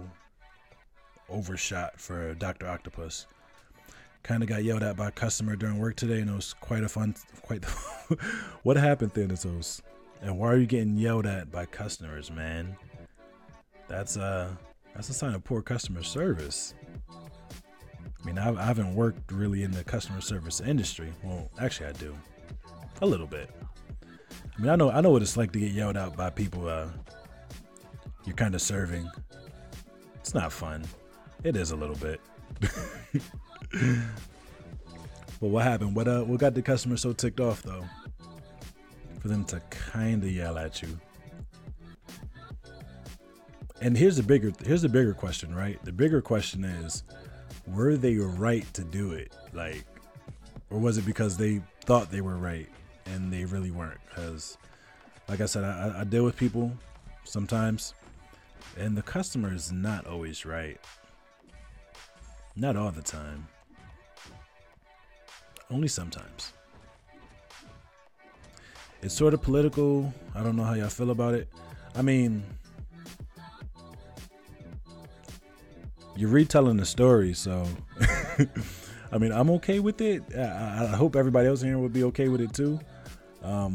overshot for Dr. Octopus. Kind of got yelled at by a customer during work today, and it was quite What happened, Thanatos? And why are you getting yelled at by customers, man? That's a sign of poor customer service. I mean, I haven't worked really in the customer service industry. Well, actually, I do a little bit. I mean, I know what it's like to get yelled at by people you're kind of serving. It's not fun. It is a little bit. But what happened? What got the customer so ticked off though? For them to kind of yell at you. And here's the bigger question, right? The bigger question is, were they right to do it? Or was it because they thought they were right and they really weren't? Because, like I said, I deal with people sometimes, and the customer is not always right. Not all the time. Only sometimes. It's sort of political. I don't know how y'all feel about it. I mean, you're retelling the story, so I mean, I'm okay with it. I hope everybody else here would be okay with it too. I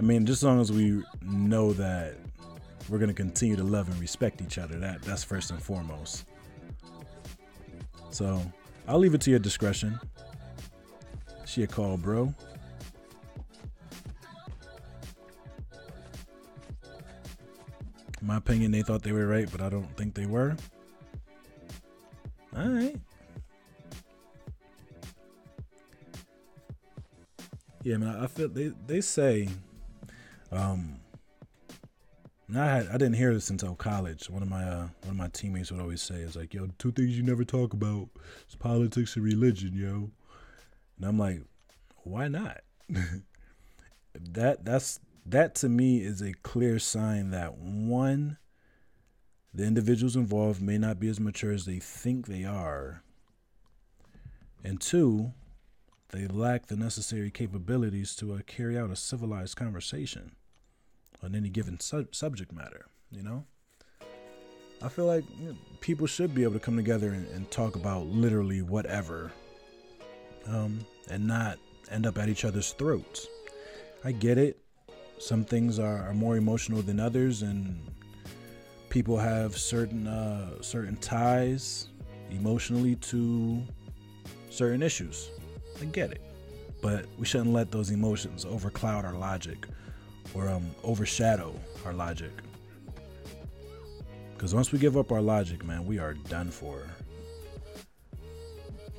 mean, just as long as we know that we're gonna continue to love and respect each other, that's first and foremost. So I'll leave it to your discretion. She a call, bro. In my opinion, they thought they were right, but I don't think they were. All right. Yeah, man, I feel they say And I didn't hear this until college. One of my teammates would always say, "It's like, yo, two things you never talk about is politics and religion, yo." And I'm like, why not? That to me is a clear sign that one, the individuals involved may not be as mature as they think they are, and two, they lack the necessary capabilities to carry out a civilized conversation on any given subject matter. You know, I feel like people should be able to come together and talk about literally whatever, and not end up at each other's throats. I get it. Some things are more emotional than others, and people have certain ties emotionally to certain issues. I get it. But we shouldn't let those emotions overcloud our logic or overshadow our logic. Because once we give up our logic, man, we are done for.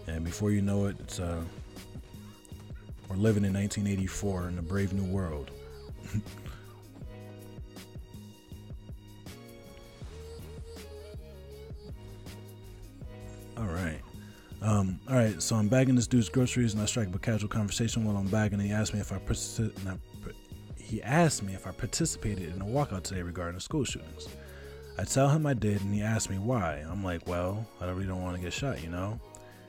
And before you know it, we're living in 1984 in a brave new world. All right. So I'm bagging this dude's groceries, and I strike up a casual conversation while I'm bagging. And he asked me if I participated in a walkout today regarding the school shootings. I tell him I did, and he asked me why. I'm like, well, I really don't want to get shot, you know.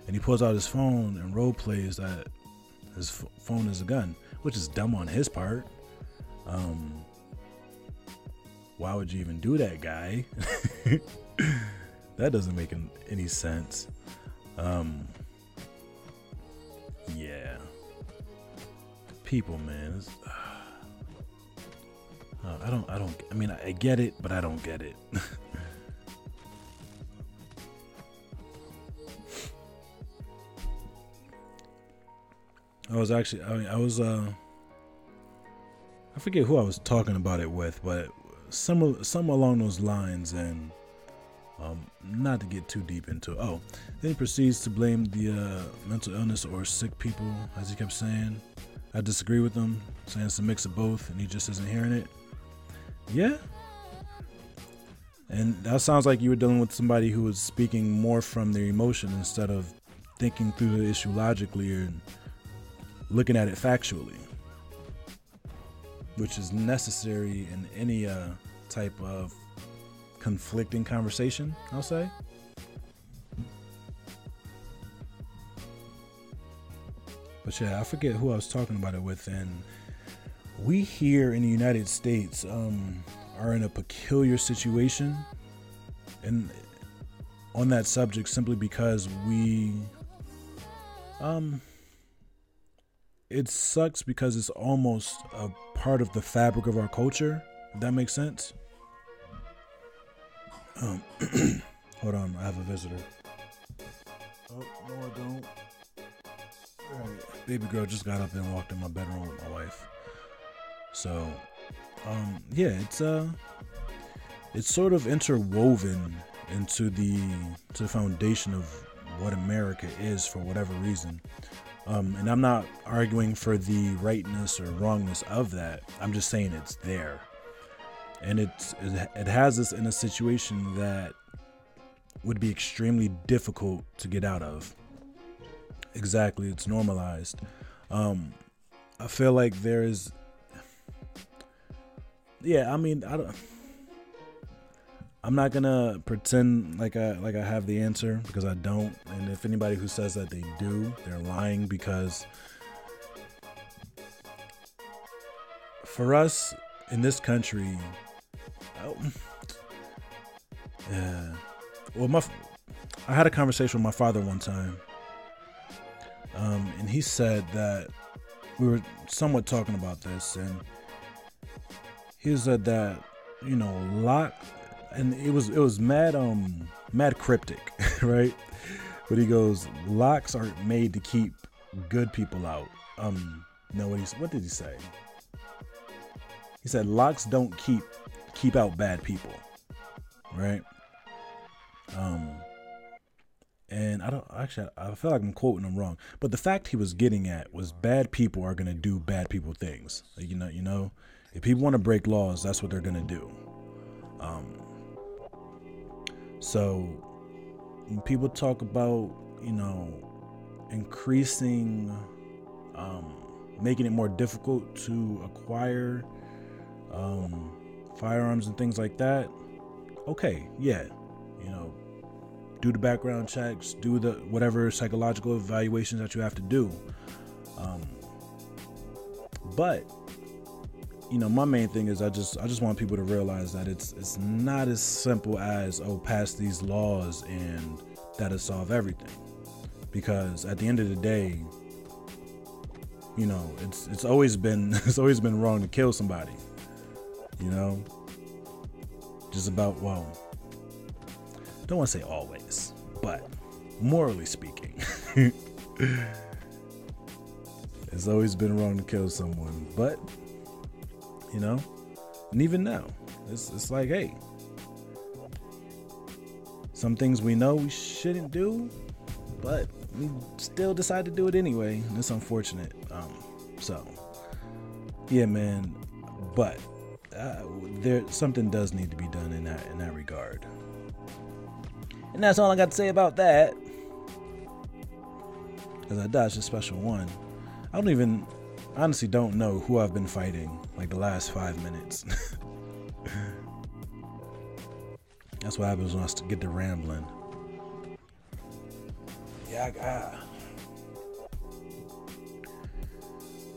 And he pulls out his phone and role plays that his phone is a gun, which is dumb on his part. Why would you even do that, guy? That doesn't make any sense. Yeah. People, man. I get it, but I don't get it. I forget who I was talking about it with, but some along those lines, and not to get too deep into it. Oh, then he proceeds to blame the mental illness or sick people, as he kept saying. I disagree with him, saying it's a mix of both, and he just isn't hearing it. Yeah. And that sounds like you were dealing with somebody who was speaking more from their emotion instead of thinking through the issue logically and looking at it factually, which is necessary in any type of conflicting conversation, I'll say. But yeah, I forget who I was talking about it with, and we here in the United States are in a peculiar situation, and on that subject, simply because it sucks because it's almost a part of the fabric of our culture, if that makes sense. Hold on, I have a visitor. Oh, no I don't. Alright, baby girl just got up and walked in my bedroom with my wife. So, yeah, it's sort of interwoven into the foundation of what America is for whatever reason. And I'm not arguing for the rightness or wrongness of that. I'm just saying it's there. And it has us in a situation that would be extremely difficult to get out of. Exactly, it's normalized. I feel like there is. Yeah, I mean, I'm not gonna pretend like I have the answer, because I don't. And if anybody who says that they do, they're lying, because for us in this country, yeah. Well, I had a conversation with my father one time, and he said that we were somewhat talking about this, and he said that, Locke, and it was mad cryptic, right? But he goes, locks aren't made to keep good people out. No, what did he say? He said locks don't keep out bad people, right? And I feel like I'm quoting him wrong, but the fact he was getting at was bad people are gonna do bad people things. Like, if people want to break laws, that's what they're gonna do. So when people talk about, increasing, making it more difficult to acquire firearms and things like that, okay, yeah, do the background checks, do the whatever psychological evaluations that you have to do. But my main thing is I just want people to realize that it's not as simple as, pass these laws and that'll solve everything. Because at the end of the day, it's always been wrong to kill somebody. Just about, well, don't want to say always, but morally speaking, it's always been wrong to kill someone. But and even now, it's like, hey, some things we know we shouldn't do, but we still decide to do it anyway, and it's unfortunate. So yeah, man, but something does need to be done in that regard. And that's all I got to say about that. Because I dodged a special one. Honestly don't know who I've been fighting like the last 5 minutes. That's what happens when I get to rambling. Yeah.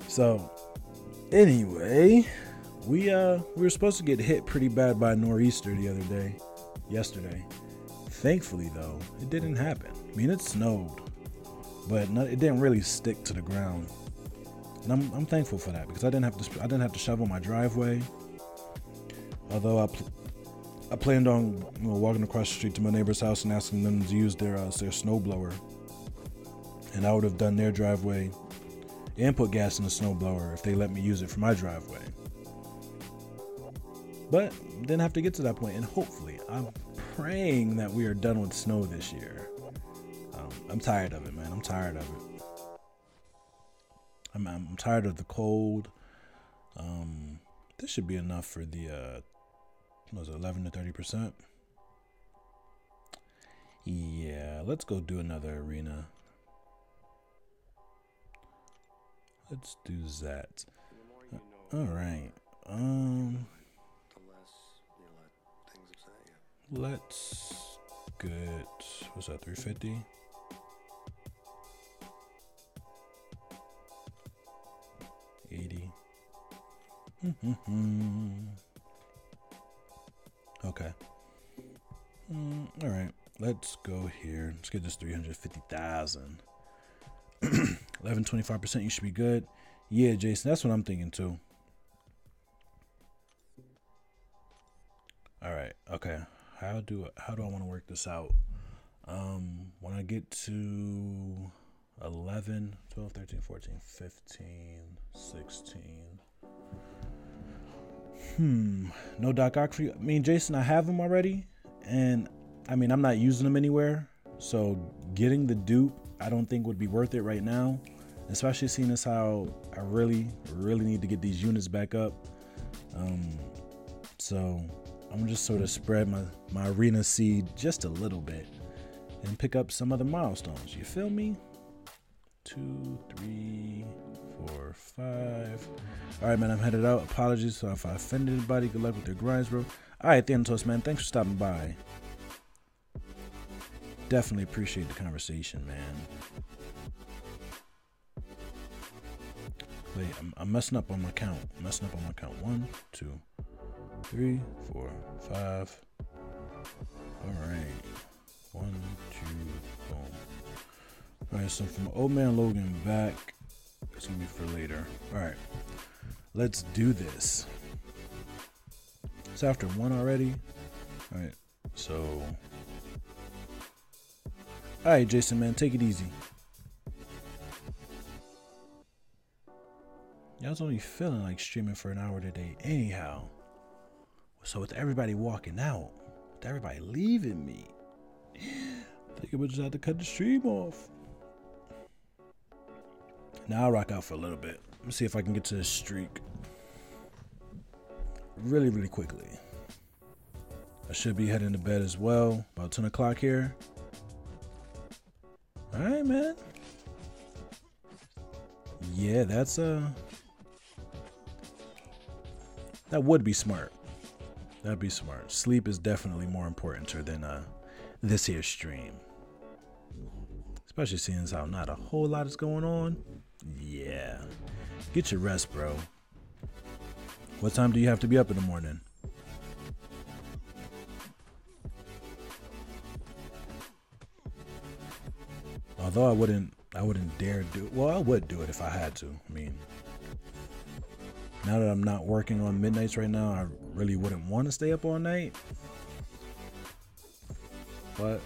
So anyway, we were supposed to get hit pretty bad by a nor'easter yesterday. Thankfully though, it didn't happen. I mean, it snowed, but it didn't really stick to the ground. And I'm thankful for that, because I didn't have to shovel my driveway. Although I planned on walking across the street to my neighbor's house and asking them to use their snowblower, and I would have done their driveway and put gas in the snowblower if they let me use it for my driveway. But didn't have to get to that point, and hopefully, I'm praying that we are done with snow this year. I'm tired of it, man. I'm tired of it. I'm tired of the cold. This should be enough for the 11 to 30%. Yeah, let's go do another arena. Let's do that. All right. Let's get, what's that, 350? Okay. All right. Let's go here. Let's get this 350,000. 11.25%. You should be good. Yeah, Jason. That's what I'm thinking too. All right. Okay. How do I want to work this out? When I get to 11, 12, 13, 14, 15, 16. No M.O.D.O.K for you. I mean, Jason, I have them already, and I mean, I'm not using them anywhere. So getting the dupe, I don't think would be worth it right now, especially seeing as how I really need to get these units back up. So I'm just sort of spread my arena seed just a little bit and pick up some other milestones. You feel me? 2, 3, 4, 5. All right, man, I'm headed out. Apologies so if I offended anybody. Good luck with your grinds, bro. All right, Thanatos, man, thanks for stopping by. Definitely appreciate the conversation, man. Wait, I'm messing up on my count. 1, 2, 3, 4, 5. All right. 1, 2, boom. All right, so from Old Man Logan back, it's gonna be for later. All right, let's do this. It's after 1 already. All right, so, all right, Jason, man, take it easy. I was only feeling like streaming for an hour today, anyhow. So with everybody walking out, with everybody leaving me, I think I would just have to cut the stream off. Now I'll rock out for a little bit. Let me see if I can get to this streak really quickly. I should be heading to bed as well. About 10 o'clock here. All right, man. Yeah, that's that would be smart. That'd be smart. Sleep is definitely more important than this here stream. Especially seeing as how not a whole lot is going on. Yeah. Get your rest, bro. What time do you have to be up in the morning? Although I wouldn't dare do it. Well, I would do it if I had to. I mean, now that I'm not working on midnights right now, I really wouldn't want to stay up all night. But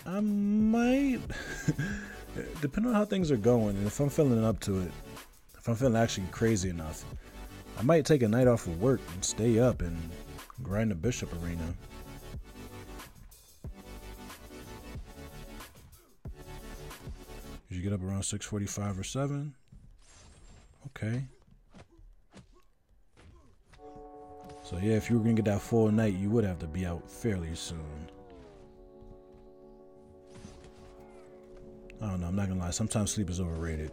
I might, depending on how things are going, and if I'm feeling up to it, if I'm feeling actually crazy enough, I might take a night off of work and stay up and grind the Bishop Arena. You get up around 6:45 or 7. Okay. So yeah, if you were gonna get that full night, you would have to be out fairly soon. I don't know, I'm not gonna lie, sometimes sleep is overrated.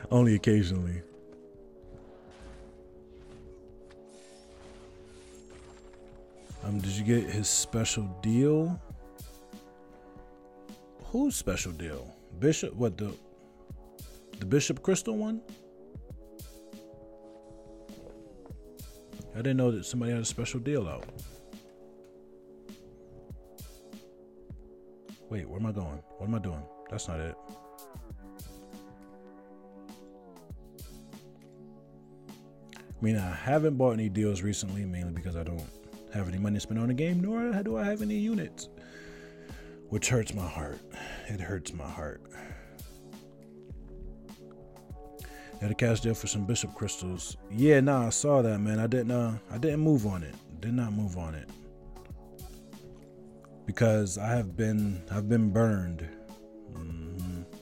Only occasionally. Did you get his special deal? Whose special deal? Bishop? What, the Bishop Crystal one? I didn't know that somebody had a special deal out. Wait, where am I going? What am I doing? That's not it. I mean, I haven't bought any deals recently, mainly because I don't have any money to spend on the game, nor do I have any units, which hurts my heart. It hurts my heart. Had a cash deal for some Bishop crystals. Yeah, nah, I saw that, man. I didn't move on it. Did not move on it because I've been burned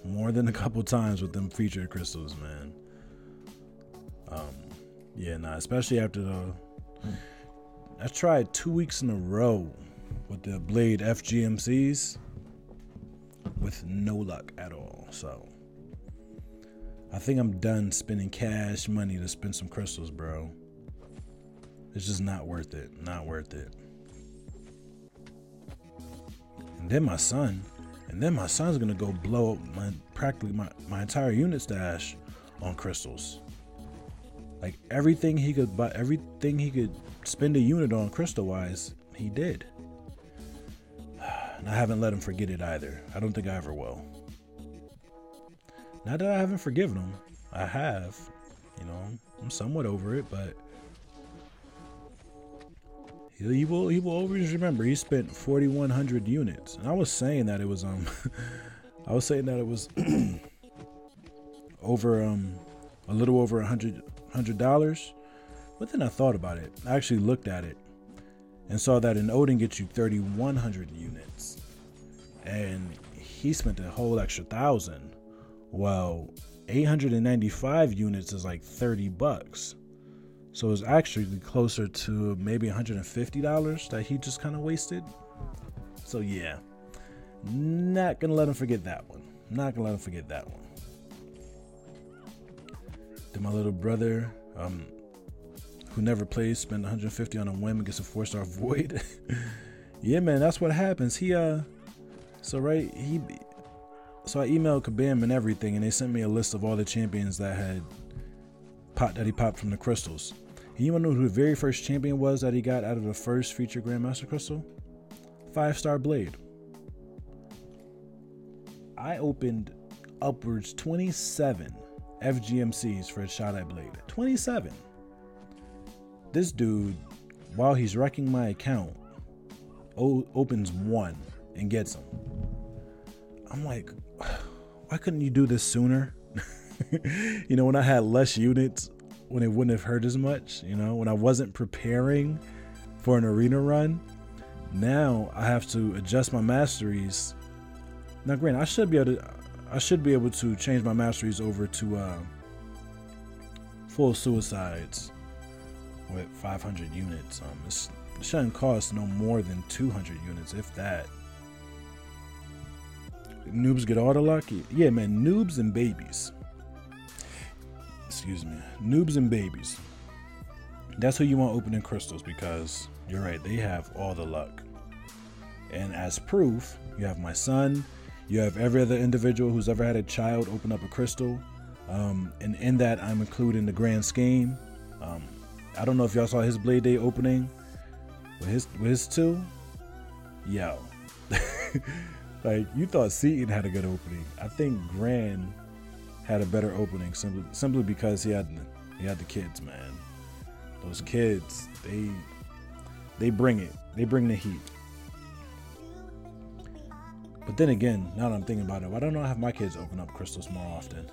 more than a couple times with them featured crystals, man. Yeah, nah, especially after I tried 2 weeks in a row with the Blade FGMCs with no luck at all. So I think I'm done spending cash money to spend some crystals, bro. It's just not worth it. Not worth it. And then my son's gonna go blow up practically my entire unit stash on crystals. Like everything he could buy, everything he could spend a unit on crystal wise, he did. And I haven't let him forget it either. I don't think I ever will. Not that I haven't forgiven him. I have. You know, I'm somewhat over it, but he will always remember he spent 4,100 units. And I was saying that it was over a little over $100. But then I thought about it. I actually looked at it and saw that an Odin gets you 3,100 units, and he spent a whole extra 1,000. Well, 895 units is like $30. So it's actually closer to maybe $150 that he just kind of wasted. So yeah, not gonna let him forget that one. Not gonna let him forget that one. Did my little brother, who never plays, spend 150 on a whim and gets a 4-star void? Yeah, man, that's what happens. So I emailed Kabam and everything, and they sent me a list of all the champions that he popped from the crystals. And you wanna know who the very first champion was that he got out of the first feature Grandmaster crystal? 5-star Blade. I opened upwards 27 FGMCs for a shot at Blade. 27. This dude, while he's wrecking my account, opens one and gets him. I'm like, why couldn't you do this sooner? You know, when I had less units, when it wouldn't have hurt as much, you know, when I wasn't preparing for an arena run. Now I have to adjust my masteries. Now, granted, I should be able to change my masteries over to full suicides with 500 units. It shouldn't cost no more than 200 units, if that. Noobs get all the luck? Yeah, man, noobs and babies. Excuse me. Noobs and babies. That's who you want opening crystals, because you're right, they have all the luck. And as proof, you have my son, you have every other individual who's ever had a child open up a crystal. And in that, I'm including the grand scheme. I don't know if y'all saw his Blade Day opening with his two. Yo. Like, you thought Seaton had a good opening. I think Grand had a better opening simply because he had the kids, man. Those kids, they bring it. They bring the heat. But then again, now that I'm thinking about it, why don't I have my kids open up crystals more often?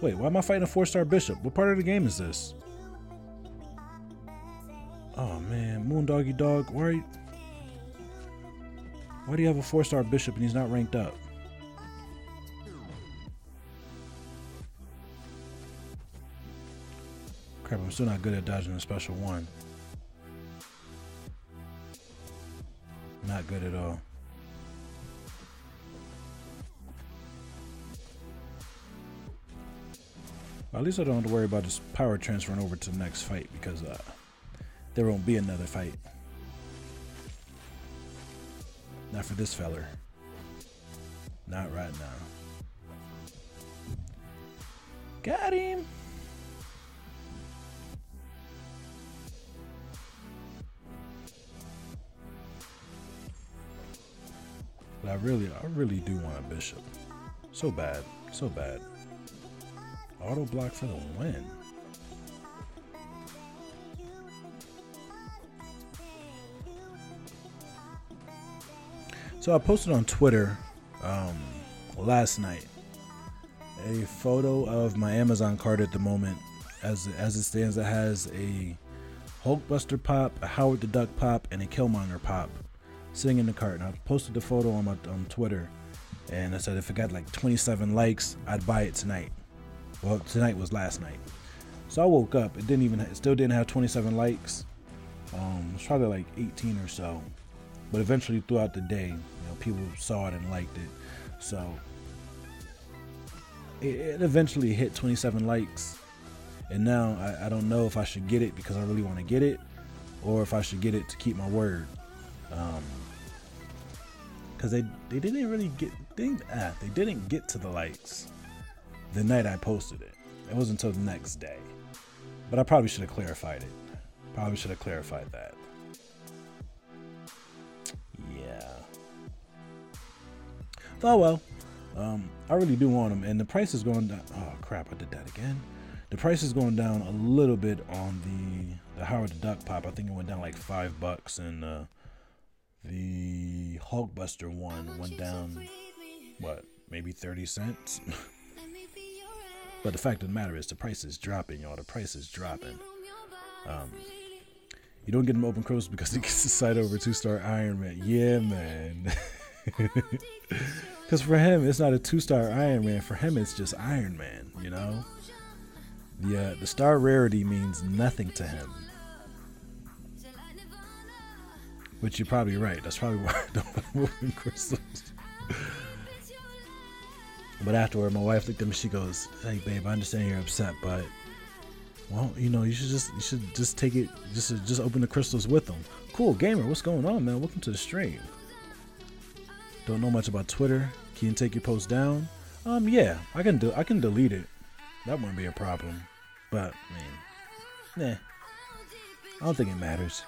Wait, why am I fighting a 4-star bishop? What part of the game is this? Oh man, Moon Doggy Dog, why do you have a 4-star bishop and he's not ranked up? Crap, I'm still not good at dodging a special one. Not good at all. Well, at least I don't have to worry about just power transferring over to the next fight, because there won't be another fight. Not for this feller. Not right now. Got him. But I really do want a bishop. So bad. So bad. Auto block for the win. So I posted on Twitter last night a photo of my Amazon cart at the moment. As it stands, it has a Hulkbuster pop, a Howard the Duck pop, and a Killmonger pop sitting in the cart. And I posted the photo on Twitter, and I said if it got like 27 likes, I'd buy it tonight. Well, tonight was last night. So I woke up. It still didn't have 27 likes. It's probably like 18 or so. But eventually, throughout the day, people saw it and liked it. So it eventually hit 27 likes. And now I don't know if I should get it because I really want to get it, or if I should get it to keep my word. Because they didn't really they didn't get to the likes the night I posted it. It wasn't until the next day. But I probably should have clarified it. Probably should have clarified that. Yeah. Oh well. I really do want them, and the price is going down. Oh crap! I did that again. The price is going down a little bit on the Howard the Duck pop. I think it went down like $5, and the Hulkbuster one went down maybe 30 cents. But the fact of the matter is, the price is dropping, y'all. The price is dropping. You don't get him open crystals because he gets the side over 2-star Iron Man. Yeah, man. Because for him, it's not a 2-star Iron Man. For him, it's just Iron Man, The star rarity means nothing to him. Which you're probably right. That's probably why I don't open crystals. But afterward, my wife looked at me. She goes, "Hey, babe, I understand you're upset, but you should just take it. Just open the crystals with them." Cool, gamer. What's going on, man? Welcome to the stream. Don't know much about Twitter. Can you take your post down? Yeah, I can delete it. That wouldn't be a problem. But I don't think it matters.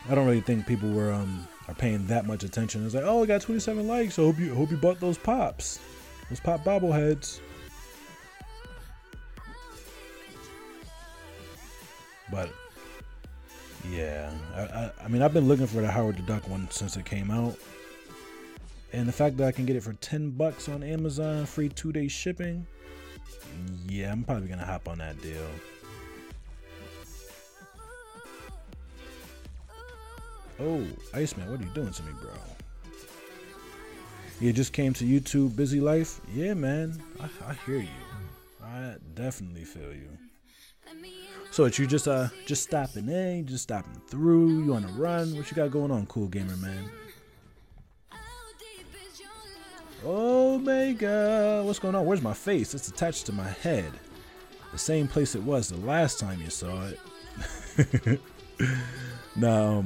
I don't really think people are paying that much attention. It's like, oh, we got 27 likes. I hope you bought those pops, those pop bobbleheads. But yeah, I mean, I've been looking for the Howard the Duck one since it came out, and the fact that I can get it for $10 on Amazon, free 2-day shipping. Yeah, I'm probably gonna hop on that deal. Oh, Iceman, what are you doing to me, bro? You just came to YouTube, busy life? Yeah, man. I hear you. I definitely feel you. So you just stopping in, just stopping through, you on a run? What you got going on, cool gamer man? Omega, what's going on? Where's my face? It's attached to my head. The same place it was the last time you saw it. Now,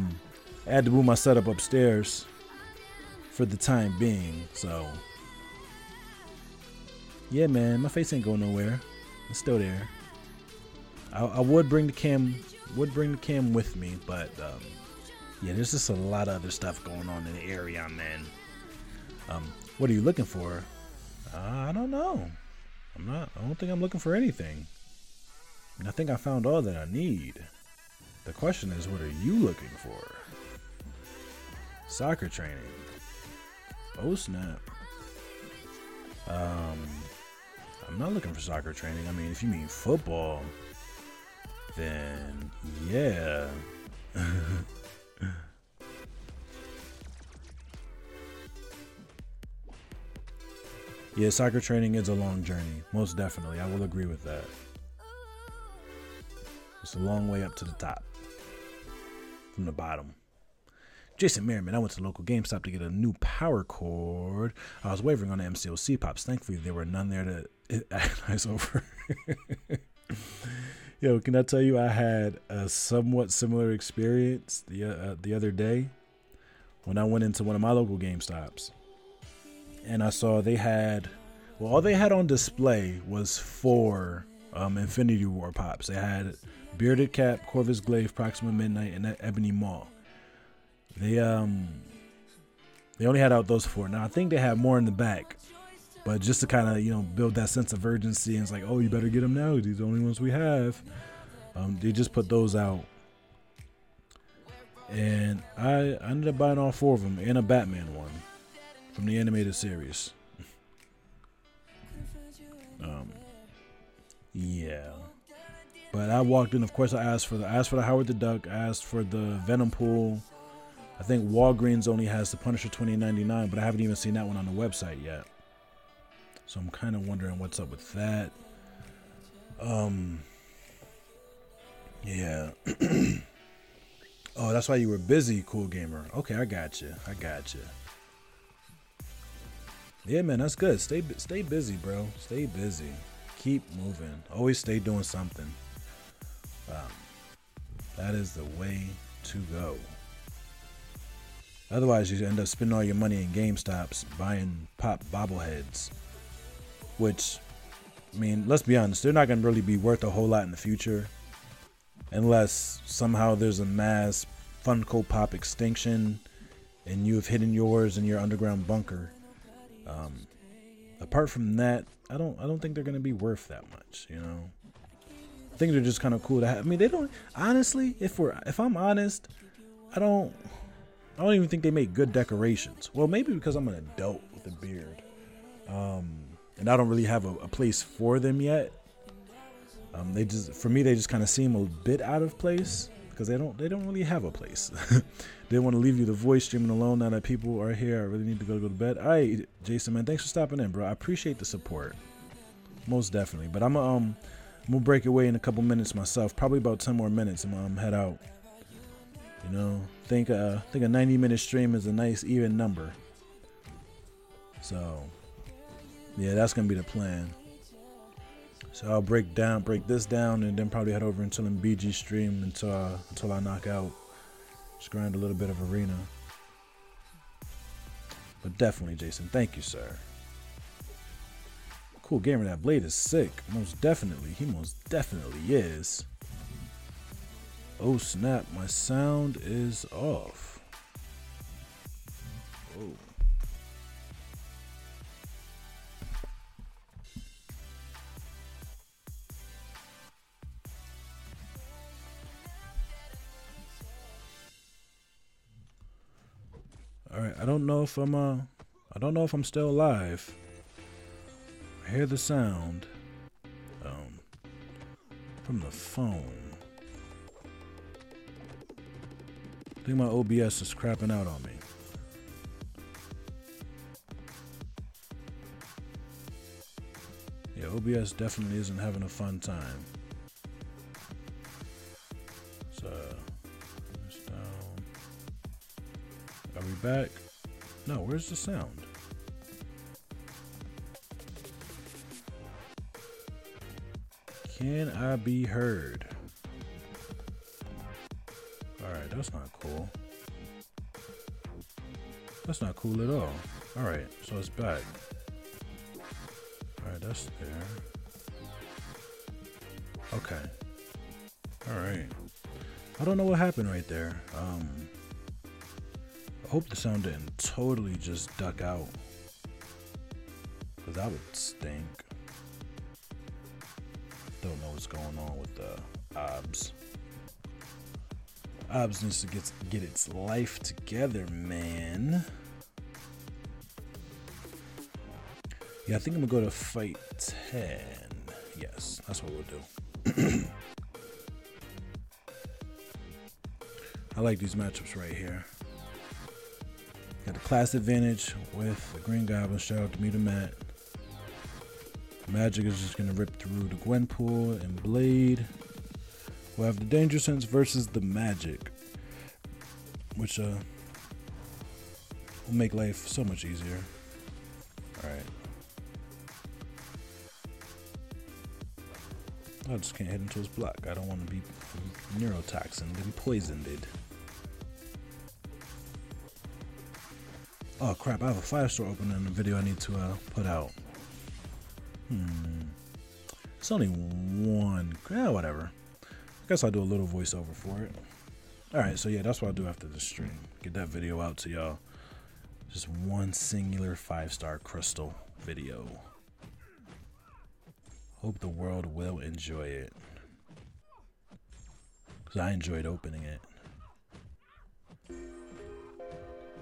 I had to move my setup upstairs for the time being, so yeah, man, my face ain't going nowhere. It's still there. I would bring the cam with me, but yeah, there's just a lot of other stuff going on in the area, man. What are you looking for? I don't know. I don't think I'm looking for anything. I think I found all that I need. The question is, what are you looking for? Soccer training. Oh snap. I'm not looking for soccer training. I mean, if you mean football, then yeah. Yeah, soccer training is a long journey. Most definitely. I will agree with that. It's a long way up to the top from the bottom. Jason Merriman, I went to the local GameStop to get a new power cord. I was wavering on the MCOC pops. Thankfully, there were none there to agonize over. Yo, can I tell you, I had a somewhat similar experience the other day when I went into one of my local GameStops. And I saw they had, well, all they had on display was 4 Infinity War pops. They had Bearded Cap, Corvus Glaive, Proxima Midnight, and Ebony Maw. They only had out those 4. Now I think they had more in the back, but just to kind of build that sense of urgency, and it's like, oh, you better get them now. These are the only ones we have. They just put those out, and I ended up buying all 4 of them and a Batman one from the animated series. Yeah. But I walked in, of course I asked for the Howard the Duck, I asked for the Venom Pool. I think Walgreens only has the Punisher 2099, but I haven't even seen that one on the website yet. So I'm kind of wondering what's up with that. Yeah. Oh, that's why you were busy, cool gamer. Okay, I got you. Yeah, man, that's good. Stay busy, bro. Stay busy. Keep moving. Always stay doing something. That is the way to go. Otherwise, you end up spending all your money in GameStops buying pop bobbleheads, which, I mean, let's be honest, they're not going to really be worth a whole lot in the future unless somehow there's a mass Funko Pop extinction and you have hidden yours in your underground bunker. Apart from that, I don't think they're going to be worth that much, I think they're just kind of cool to have. I mean, they don't, honestly, if I'm honest, I don't even think they make good decorations. Well, maybe because I'm an adult with a beard, and I don't really have a place for them yet. They just kind of seem a bit out of place because they don't really have a place. They want to leave you the voice streaming alone now that people are here. I really need to go to bed. All right, Jason, man, thanks for stopping in, bro. I appreciate the support, most definitely. But I'm gonna break away in a couple minutes myself, probably about 10 more minutes, and I'm gonna head out. Think a 90-minute stream is a nice even number. So yeah, that's gonna be the plan. So I'll break this down, and then probably head over into an BG stream until I knock out. Just grind a little bit of arena. But definitely, Jason, thank you, sir. Cool gamer, that blade is sick. Most definitely, he most definitely is. Oh snap, my sound is off. Oh. All right, I don't know if I'm still alive. I hear the sound from the phone. I think my OBS is crapping out on me. OBS definitely isn't having a fun time. So, this down. Are we back? No, where's the sound? Can I be heard? Alright, that's not cool. That's not cool at all. Alright, so it's back. Alright, that's there. Okay. Alright. I don't know what happened right there. I hope the sound didn't totally just duck out, because that would stink. Don't know what's going on with the OBS. OBS needs to get its life together, man. Yeah, I think I'm gonna go to fight 10. Yes, that's what we'll do. I like these matchups right here. Got the class advantage with the Green Goblin. Shout out to M.O.D.O.K. Magic is just gonna rip through the Gwenpool and Blade. We'll have the Danger Sense versus the Magic, which will make life so much easier. Alright. I just can't hit into his block. I don't want to be neurotoxined and poisoned. Oh crap, I have a 5-star open in the video I need to put out. It's only one. Whatever. I guess I'll do a little voiceover for it. Alright, so yeah, that's what I'll do after the stream. Get that video out to y'all. Just one singular 5-star crystal video. Hope the world will enjoy it, because I enjoyed opening it.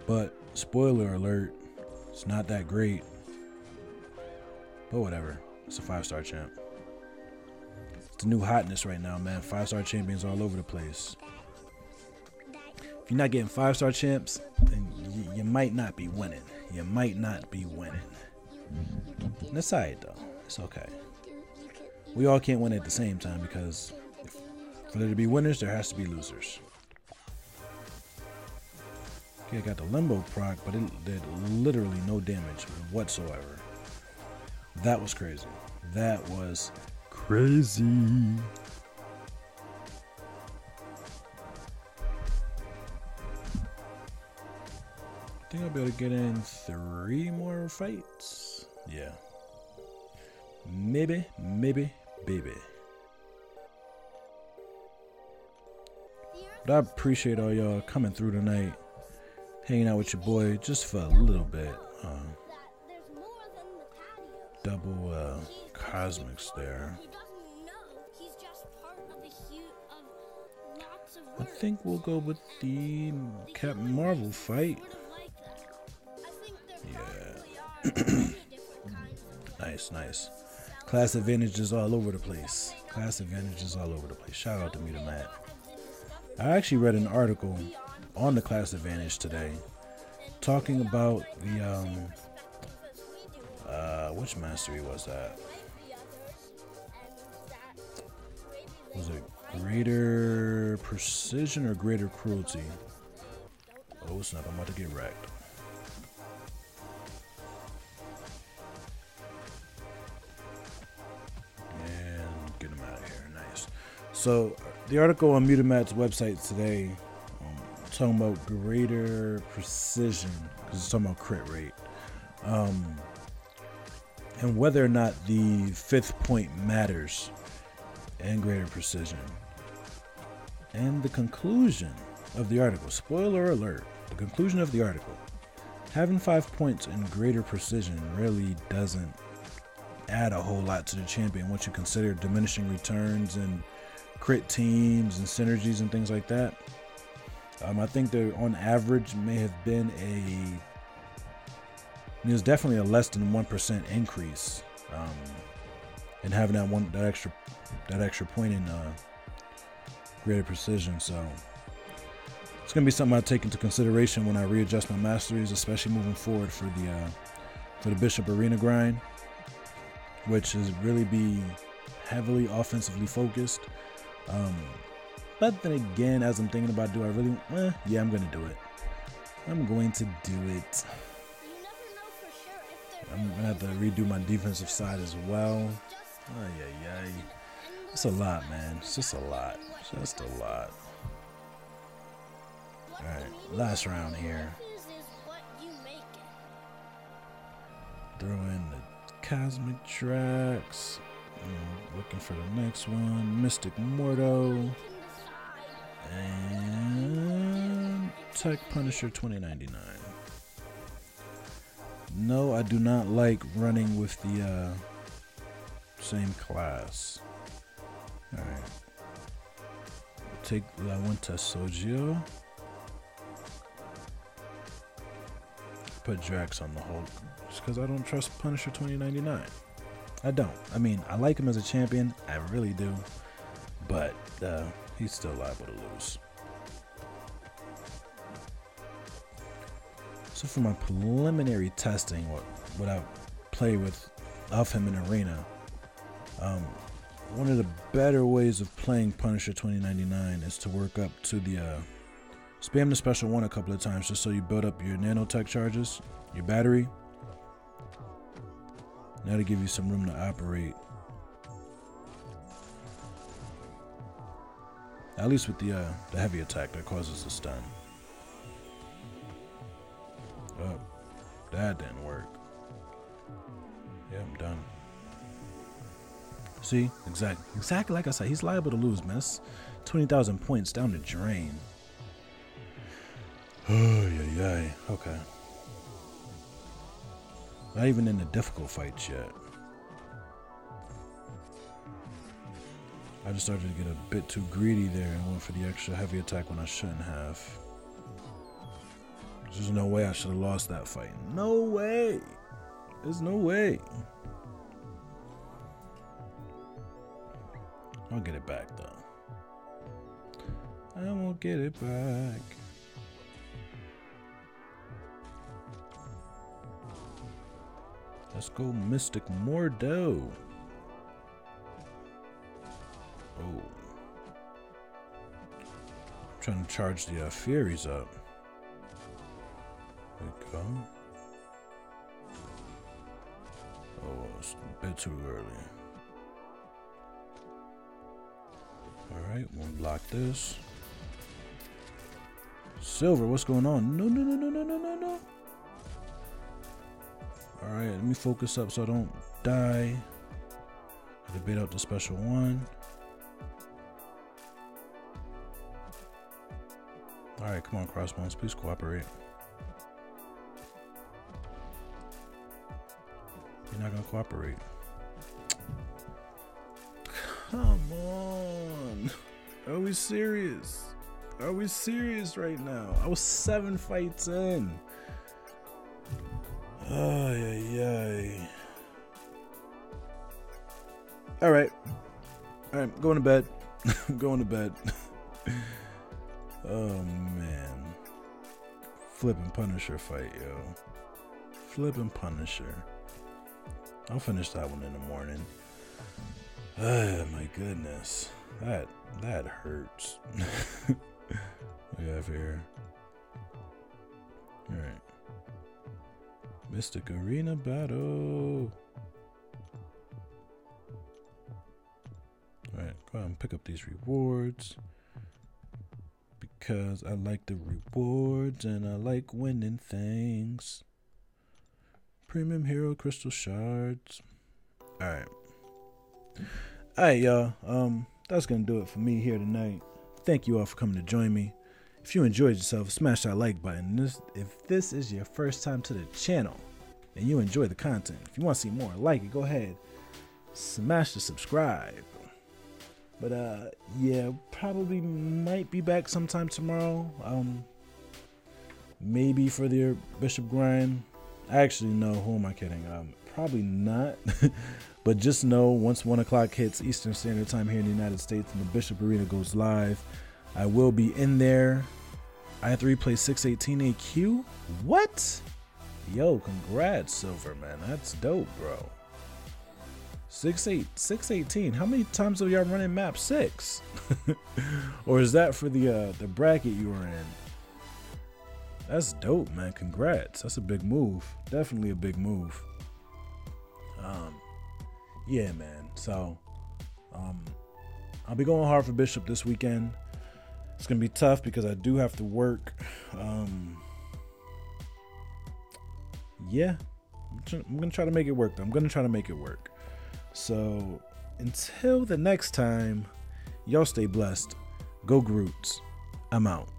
But, spoiler alert, it's not that great. But whatever, it's a 5-star champ. It's the new hotness right now, man. 5-star champions all over the place. If you're not getting 5-star champs, then you might not be winning. You might not be winning. And that's alright though, it's okay. We all can't win at the same time, because for there to be winners, there has to be losers. Okay, I got the limbo proc, but it did literally no damage whatsoever. That was crazy. That was crazy. I think I'll be able to get in 3 more fights. Yeah. Maybe. But I appreciate all y'all coming through tonight, hanging out with your boy just for a little bit. Double cosmics there. I think we'll go with the Captain Marvel fight. Yeah. Nice. Class advantages all over the place. Shout out to M.O.D.O.K. I actually read an article on the class advantage today, talking about the which mastery was that? Was it greater precision or greater cruelty? Oh snap, I'm about to get wrecked. So the article on M.O.D.O.K's website today, talking about greater precision, because it's talking about crit rate, and whether or not the 5th point matters in greater precision. And the conclusion of the article, spoiler alert, the conclusion of the article, having 5 points in greater precision really doesn't add a whole lot to the champion once you consider diminishing returns and crit teams and synergies and things like that. I think there on average may have been it was definitely a less than 1% increase in having that extra point in greater precision. So it's gonna be something I take into consideration when I readjust my masteries, especially moving forward for the Bishop Arena grind. which is really be heavily offensively focused. But then again, as I'm thinking about, do I really? Yeah, I'm gonna do it. I'm going to do it. I'm gonna have to redo my defensive side as well. It's a lot, man. It's just a lot. Just a lot. Alright, last round here. Throw in the Cosmic Tracks. Looking for the next one. Mystic M.O.D.O.K. And Tech Punisher 2099. No, I do not like running with the same class. Alright. Take La Winta Sojio. Put Drax on the Hulk just because I don't trust Punisher 2099. I don't. I mean, I like him as a champion. I really do. But he's still liable to lose. So for my preliminary testing, what I play with of him in Arena, one of the better ways of playing Punisher 2099 is to work up to the spam the special one a couple of times just so you build up your nanotech charges, your battery. That'll give you some room to operate. At least with the heavy attack that causes a stun. Oh, that didn't work. Yeah, I'm done. See, exactly like I said, he's liable to lose, man. That's 20,000 points down the drain. Oh, yeah. Okay. Not even in the difficult fights yet. I just started to get a bit too greedy there and went for the extra heavy attack when I shouldn't have. There's no way I should have lost that fight. No way. There's no way. I'll get it back though. I won't get it back. Let's go Mystic M.O.D.O.K. Oh. I'm trying to charge the Furies up. There we go. Oh, it's a bit too early. Alright, we'll block this. Silver, what's going on? No. Alright, let me focus up so I don't die. I bait out the special one. Alright, come on, Crossbones, please cooperate. You're not gonna cooperate. Come on. Are we serious? Are we serious right now? I was 7 fights in. Ay. Alright, going to bed. I'm going to bed. Oh man. Flipping Punisher fight, yo. Flipping Punisher. I'll finish that one in the morning. Oh my goodness. That hurts. What do we have here? Alright. Mystic Arena Battle. Alright, go ahead and pick up these rewards. Because I like the rewards and I like winning things. Premium Hero Crystal Shards. Alright. Alright, y'all. That's gonna do it for me here tonight. Thank you all for coming to join me. If you enjoyed yourself, smash that like button. If this is your first time to the channel and you enjoy the content, if you want to see more, like it, go ahead, smash the subscribe. But yeah, probably might be back sometime tomorrow. Maybe for the Bishop grind. Actually, no, who am I kidding? Probably not. But just know once 1 o'clock hits Eastern Standard Time here in the United States and the Bishop Arena goes live, I will be in there. I have to replay 618 AQ? What? Yo, congrats, Silver, man. That's dope, bro. 618. How many times have y'all running map 6? Or is that for the bracket you were in? That's dope, man. Congrats. That's a big move. Definitely a big move. Yeah, man. So I'll be going hard for Bishop this weekend. It's gonna be tough because I do have to work. Yeah, I'm gonna try to make it work though. So until the next time, y'all stay blessed. Go Groots. I'm out.